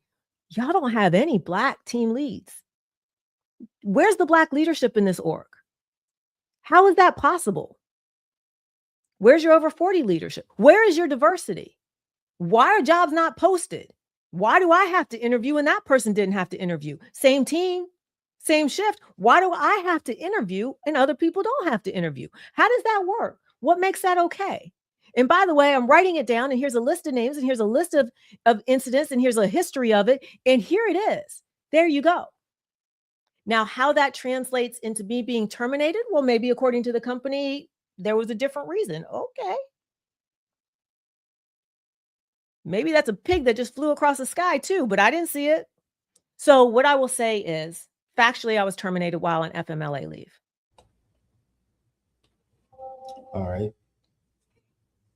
y'all don't have any Black team leads. Where's the Black leadership in this org? How is that possible? Where's your over 40 leadership? Where is your diversity? Why are jobs not posted? Why do I have to interview and that person didn't have to interview? Same team, same shift. Why do I have to interview and other people don't have to interview? How does that work? What makes that okay? And by the way, I'm writing it down and here's a list of names and here's a list of incidents and here's a history of it. And here it is. There you go. Now, how that translates into me being terminated? Well, maybe according to the company, there was a different reason. Okay. Maybe that's a pig that just flew across the sky too, but I didn't see it. So what I will say is, factually, I was terminated while on FMLA leave. All right.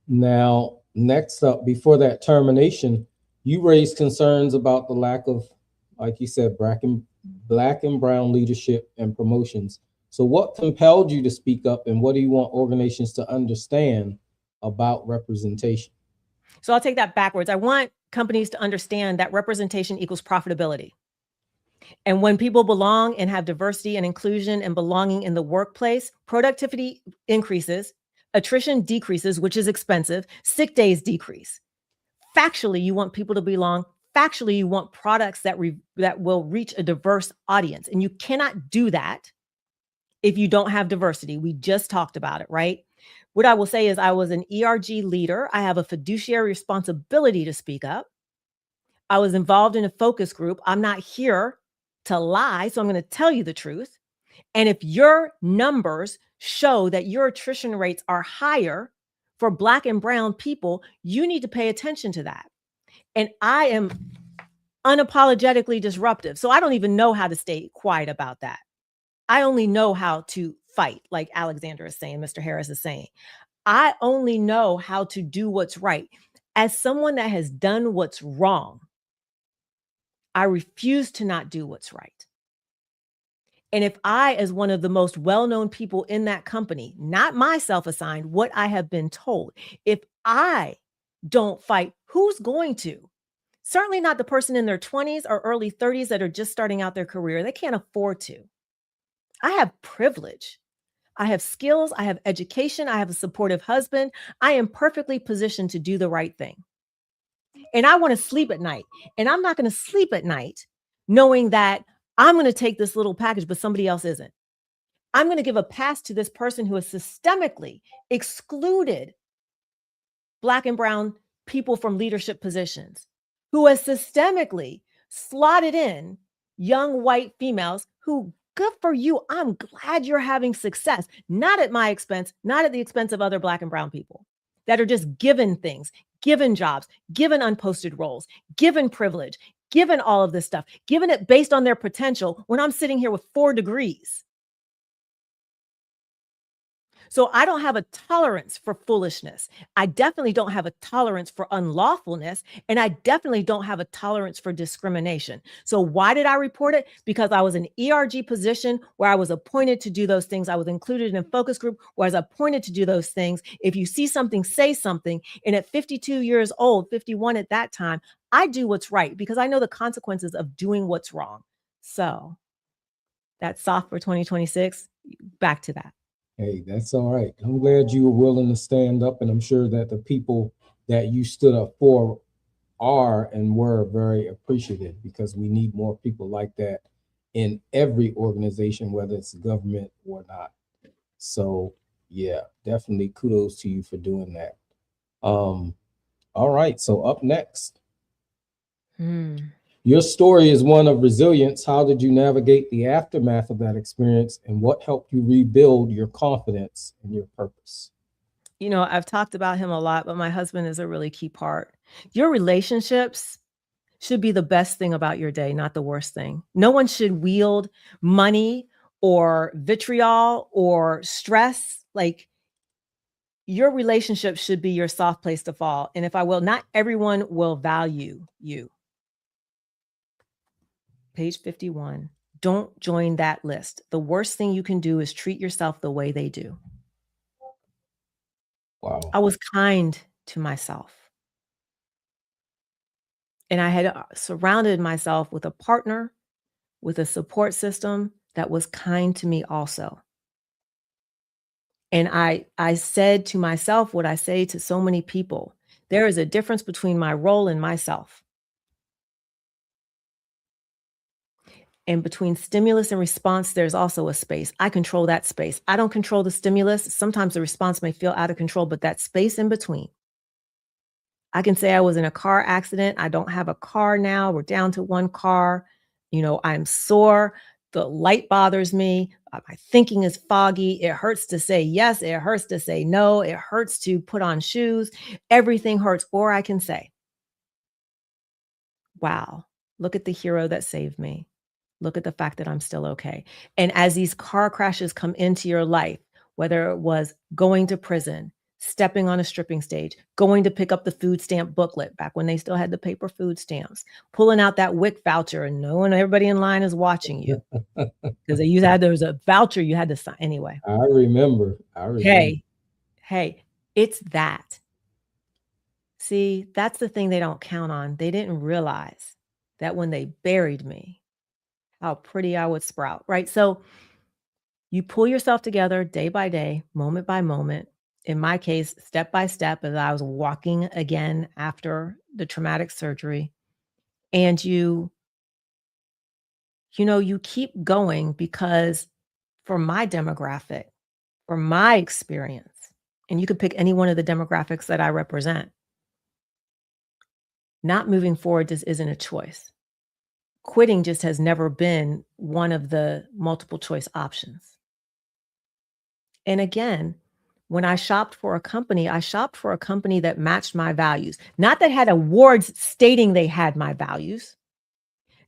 Now, next up, before that termination, you raised concerns about the lack of, like you said, Black and brown leadership and promotions. So what compelled you to speak up and what do you want organizations to understand about representation? So I'll take that backwards. I want companies to understand that representation equals profitability. And when people belong and have diversity and inclusion and belonging in the workplace, productivity increases, attrition decreases, which is expensive, sick days decrease. Factually, you want people to belong. Factually, you want products that will reach a diverse audience. And you cannot do that if you don't have diversity. We just talked about it, right? What I will say is I was an ERG leader. I have a fiduciary responsibility to speak up. I was involved in a focus group. I'm not here to lie, so I'm going to tell you the truth. And if your numbers show that your attrition rates are higher for Black and brown people, you need to pay attention to that. And I am unapologetically disruptive. So I don't even know how to stay quiet about that. I only know how to fight, like Alexander is saying, Mr. Harris is saying. I only know how to do what's right. As someone that has done what's wrong, I refuse to not do what's right. And if I, as one of the most well-known people in that company, not myself assigned, what I have been told, if I don't fight, who's going to? Certainly not the person in their 20s or early 30s that are just starting out their career. They can't afford to. I have privilege. I have skills. I have education. I have a supportive husband. I am perfectly positioned to do the right thing. And I want to sleep at night. And I'm not going to sleep at night knowing that I'm going to take this little package, but somebody else isn't. I'm going to give a pass to this person who has systemically excluded Black and brown people from leadership positions, who has systemically slotted in young white females who, good for you. I'm glad you're having success, not at my expense, not at the expense of other Black and brown people that are just given things, given jobs, given unposted roles, given privilege, given all of this stuff, given it based on their potential when I'm sitting here with 4 degrees. So I don't have a tolerance for foolishness. I definitely don't have a tolerance for unlawfulness. And I definitely don't have a tolerance for discrimination. So why did I report it? Because I was in ERG position where I was appointed to do those things. I was included in a focus group where I was appointed to do those things. If you see something, say something. And at 52 years old, 51 at that time, I do what's right because I know the consequences of doing what's wrong. So that's soft for 2026. Back to that. Hey, that's all right. I'm glad you were willing to stand up, and I'm sure that the people that you stood up for are and were very appreciative, because we need more people like that in every organization, whether it's government or not. So yeah, definitely kudos to you for doing that. All right, so up next. Your story is one of resilience. How did you navigate the aftermath of that experience, and what helped you rebuild your confidence and your purpose? You know, I've talked about him a lot, but my husband is a really key part. Your relationships should be the best thing about your day, not the worst thing. No one should wield money or vitriol or stress. Like, your relationship should be your soft place to fall. And if I will, not everyone will value you. Page 51. Don't join that list. The worst thing you can do is treat yourself the way they do. Wow. I was kind to myself. And I had surrounded myself with a partner, with a support system that was kind to me also. And I said to myself what I say to so many people: there is a difference between my role and myself. And between stimulus and response, there's also a space. I control that space. I don't control the stimulus. Sometimes the response may feel out of control, but that space in between. I can say I was in a car accident. I don't have a car now. We're down to 1 car. You know, I'm sore. The light bothers me. My thinking is foggy. It hurts to say yes. It hurts to say no. It hurts to put on shoes. Everything hurts. Or I can say, wow, look at the hero that saved me. Look at the fact that I'm still okay. And as these car crashes come into your life, whether it was going to prison, stepping on a stripping stage, going to pick up the food stamp booklet back when they still had the paper food stamps, pulling out that WIC voucher and knowing everybody in line is watching you. Because there was a voucher you had to sign anyway. I remember. Hey, it's that. See, that's the thing they don't count on. They didn't realize that when they buried me, how pretty I would sprout, right? So you pull yourself together day by day, moment by moment. In my case, step by step, as I was walking again after the traumatic surgery. And you keep going, because for my demographic, for my experience, and you could pick any one of the demographics that I represent, Not moving forward just isn't a choice. Quitting just has never been one of the multiple choice options. And again, when I shopped for a company, I shopped for a company that matched my values, not that had awards stating they had my values,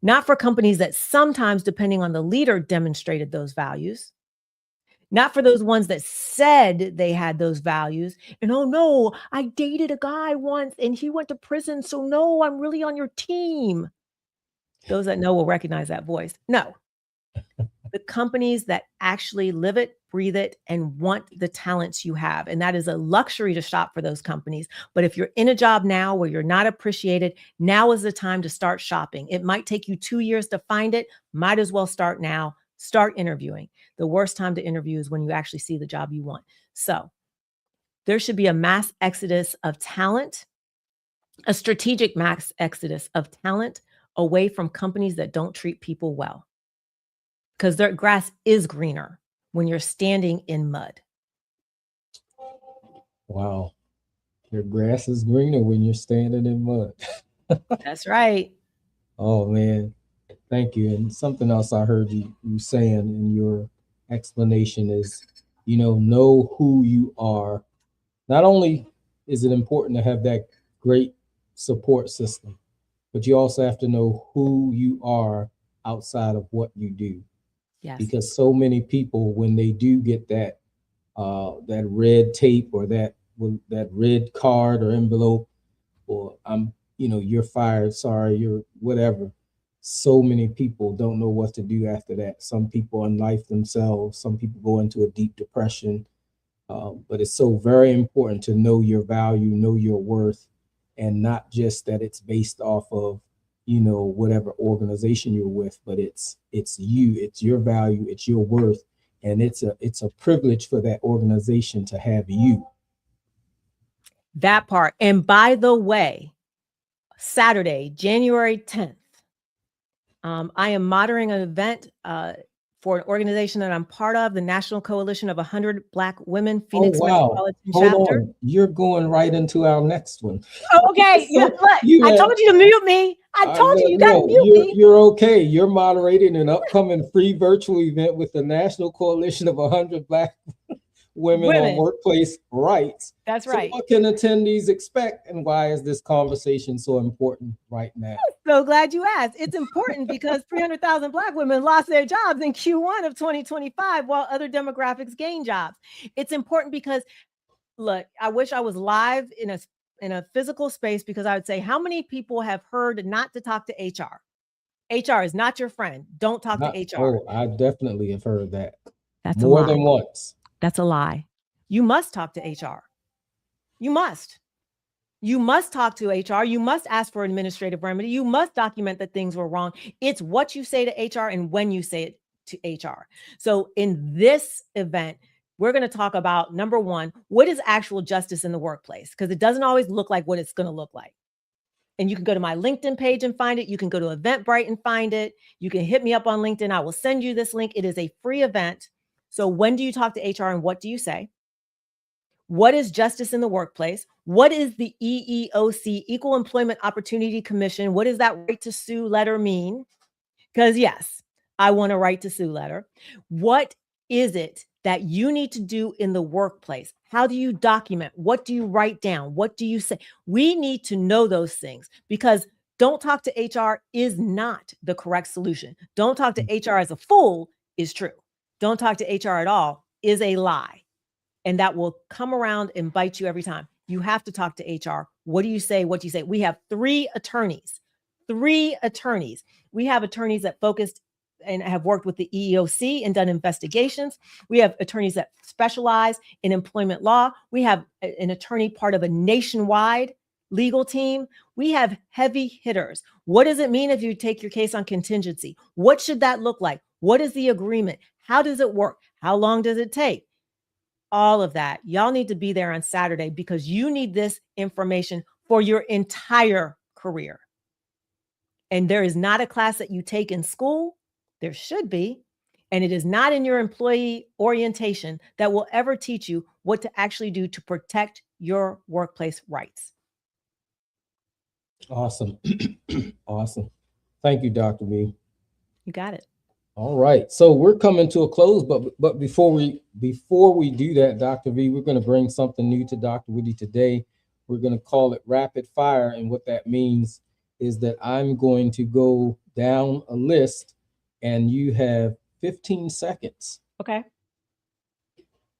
not for companies that sometimes, depending on the leader, demonstrated those values, not for those ones that said they had those values. And oh no, I dated a guy once and he went to prison. So no, I'm really on your team. Those that know will recognize that voice. No, the companies that actually live it, breathe it, and want the talents you have. And that is a luxury to shop for those companies. But if you're in a job now where you're not appreciated, now is the time to start shopping. It might take you 2 years to find it. Might as well start now. Start interviewing. The worst time to interview is when you actually see the job you want. So there should be a mass exodus of talent, a strategic mass exodus of talent away from companies that don't treat people well. Because their grass is greener when you're standing in mud. Wow. Your grass is greener when you're standing in mud. That's right. Oh, man. Thank you. And something else I heard you saying in your explanation is, know who you are. Not only is it important to have that great support system, but you also have to know who you are outside of what you do. Yes. Because so many people, when they do get that red tape or that red card or envelope, or you're fired, sorry, you're whatever. So many people don't know what to do after that. Some people unlife themselves. Some people go into a deep depression. But it's so very important to know your value, know your worth, and not just that it's based off of whatever organization you're with, but it's you, it's your value, it's your worth, and it's a privilege for that organization to have you. That part. And by the way, Saturday, January 10th, I am moderating an event for an organization that I'm part of, the National Coalition of 100 Black Women, Phoenix Metropolitan Chapter. On. You're going right into our next one. Okay. Yeah, look, I told you to mute me. I told you got to mute me. You're okay. You're moderating an upcoming free virtual event with the National Coalition of 100 Black Women on Workplace Rights. That's right. So what can attendees expect, and why is this conversation so important right now? So glad you asked. It's important because 300,000 Black women lost their jobs in Q1 of 2025 while other demographics gained jobs. It's important because, look, I wish I was live in a physical space, because I would say, how many people have heard not to talk to HR? HR is not your friend. Don't talk to HR. Oh, I definitely have heard that. That's more than once. That's a lie. You must talk to HR. You must. You must talk to HR. You must ask for administrative remedy. You must document that things were wrong. It's what you say to HR and when you say it to HR. So in this event, we're going to talk about, number one, what is actual justice in the workplace? Because it doesn't always look like what it's going to look like. And you can go to my LinkedIn page and find it. You can go to Eventbrite and find it. You can hit me up on LinkedIn. I will send you this link. It is a free event. So when do you talk to HR and what do you say? What is justice in the workplace? What is the EEOC, Equal Employment Opportunity Commission? What does that right to sue letter mean? Because yes, I want a right to sue letter. What is it that you need to do in the workplace? How do you document? What do you write down? What do you say? We need to know those things, because don't talk to HR is not the correct solution. Don't talk to HR as a fool is true. Don't talk to HR at all is a lie. And that will come around and bite you every time. You have to talk to HR. What do you say? What do you say? We have 3 attorneys. We have attorneys that focused and have worked with the EEOC and done investigations. We have attorneys that specialize in employment law. We have an attorney part of a nationwide legal team. We have heavy hitters. What does it mean if you take your case on contingency? What should that look like? What is the agreement? How does it work? How long does it take? All of that. Y'all need to be there on Saturday, because you need this information for your entire career. And there is not a class that you take in school. There should be. And it is not in your employee orientation that will ever teach you what to actually do to protect your workplace rights. Awesome. Awesome. Thank you, Dr. V. You got it. All right. So we're coming to a close, but before we do that, Dr. V, we're going to bring something new to Dr. Whitty today. We're going to call it rapid fire. And what that means is that I'm going to go down a list and you have 15 seconds. Okay.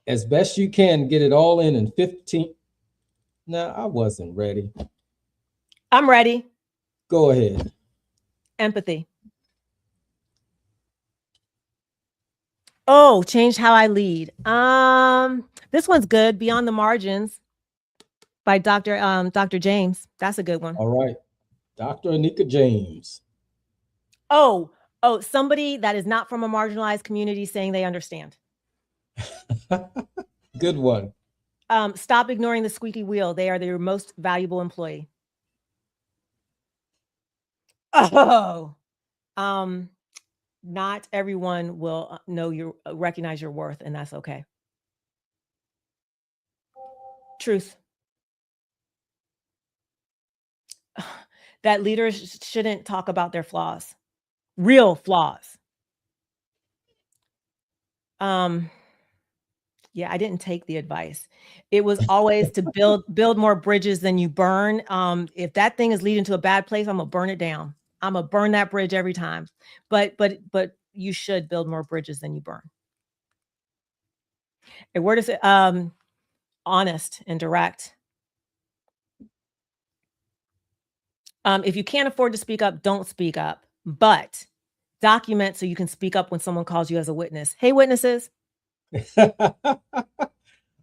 As best you can, get it all in 15. No, I wasn't ready. I'm ready. Go ahead. Empathy. Oh, change how I lead. This one's good. Beyond the Margins by Dr. James. That's a good one. All right. Dr. Anika James. Oh, somebody that is not from a marginalized community saying they understand. Good one. Stop ignoring the squeaky wheel. They are your most valuable employee. Oh, not everyone will recognize your worth, and that's okay. Truth. That leaders shouldn't talk about their flaws, real flaws. Yeah, I didn't take the advice. It was always to build more bridges than you burn. If that thing is leading to a bad place, I'm gonna burn it down. I'm gonna burn that bridge every time. But you should build more bridges than you burn. And where does it? Honest and direct. If you can't afford to speak up, don't speak up. But document so you can speak up when someone calls you as a witness. Hey, witnesses.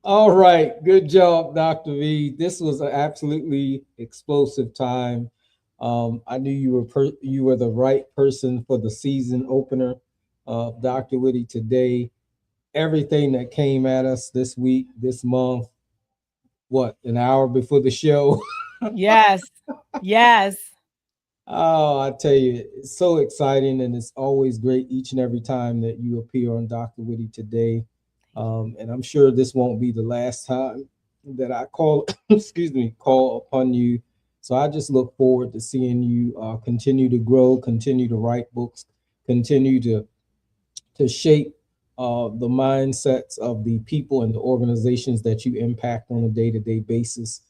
All right. Good job, Dr. V. This was an absolutely explosive time. I knew you were the right person for the season opener of Dr. Whitty today. Everything that came at us this week, this month, an hour before the show? Yes. Yes. Oh, I tell you, it's so exciting, and it's always great each and every time that you appear on Dr. Whitty today. And I'm sure this won't be the last time that I call, call upon you. So I just look forward to seeing you continue to grow, continue to write books, continue to shape the mindsets of the people and the organizations that you impact on a day-to-day basis.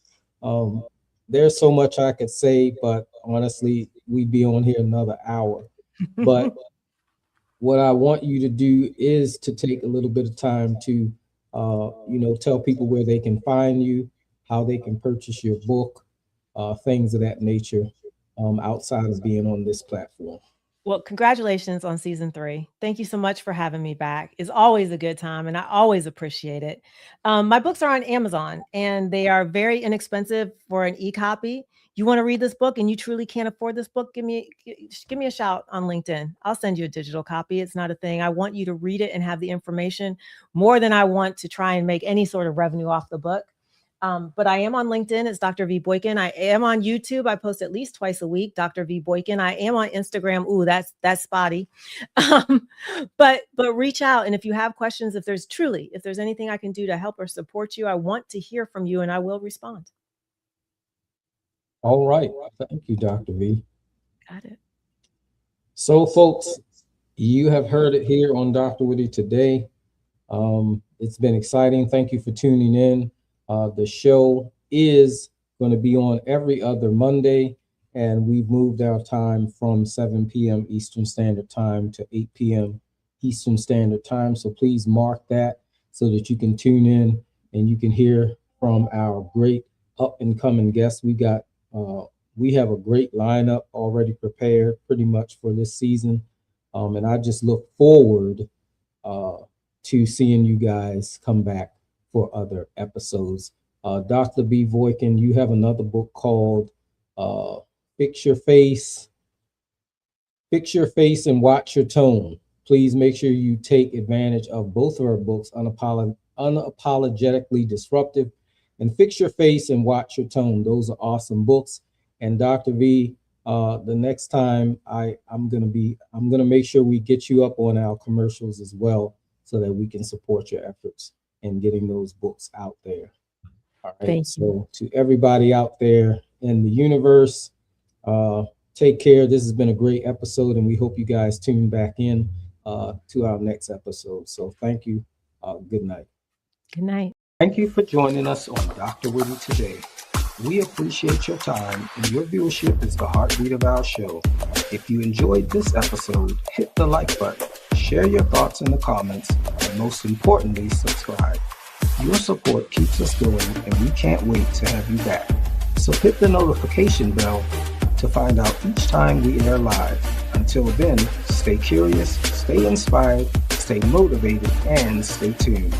Um, there's so much I could say, but honestly, we'd be on here another hour. But what I want you to do is to take a little bit of time to, tell people where they can find you, how they can purchase your book, things of that nature, outside of being on this platform. Well, congratulations on season 3. Thank you so much for having me back. It's always a good time, and I always appreciate it. My books are on Amazon, and they are very inexpensive for an e-copy. You want to read this book and you truly can't afford this book, give me a shout on LinkedIn. I'll send you a digital copy. It's not a thing. I want you to read it and have the information more than I want to try and make any sort of revenue off the book. But I am on LinkedIn. It's Dr. V Boykin. I am on YouTube. I post at least twice a week, Dr. V Boykin. I am on Instagram. Ooh, that's spotty. But reach out. And if you have questions, if there's anything I can do to help or support you, I want to hear from you and I will respond. All right. Thank you, Dr. V. Got it. So, folks, you have heard it here on Dr. Whitty today. It's been exciting. Thank you for tuning in. The show is going to be on every other Monday, and we've moved our time from 7 p.m. Eastern Standard Time to 8 p.m. Eastern Standard Time. So please mark that so that you can tune in and you can hear from our great up and coming guests. We have a great lineup already prepared pretty much for this season. And I just look forward to seeing you guys come back for other episodes. Dr. B. Boykin, you have another book called Fix Your Face and Watch Your Tone. Please make sure you take advantage of both of our books, Unapologetically Disruptive and Fix Your Face and Watch Your Tone. Those are awesome books. And Dr. V, the next time I'm gonna make sure we get you up on our commercials as well, so that we can support your efforts in getting those books out there. All right. Thank you. So to everybody out there in the universe, Take care. This has been a great episode, and we hope you guys tune back in to our next episode. So thank you. Good night. Good night. Thank you for joining us on DrWhitty today. We appreciate your time, and your viewership is the heartbeat of our show. If you enjoyed this episode, hit the like button, share your thoughts in the comments, and most importantly, subscribe. Your support keeps us going, and we can't wait to have you back. So hit the notification bell to find out each time we air live. Until then, stay curious, stay inspired, stay motivated, and stay tuned.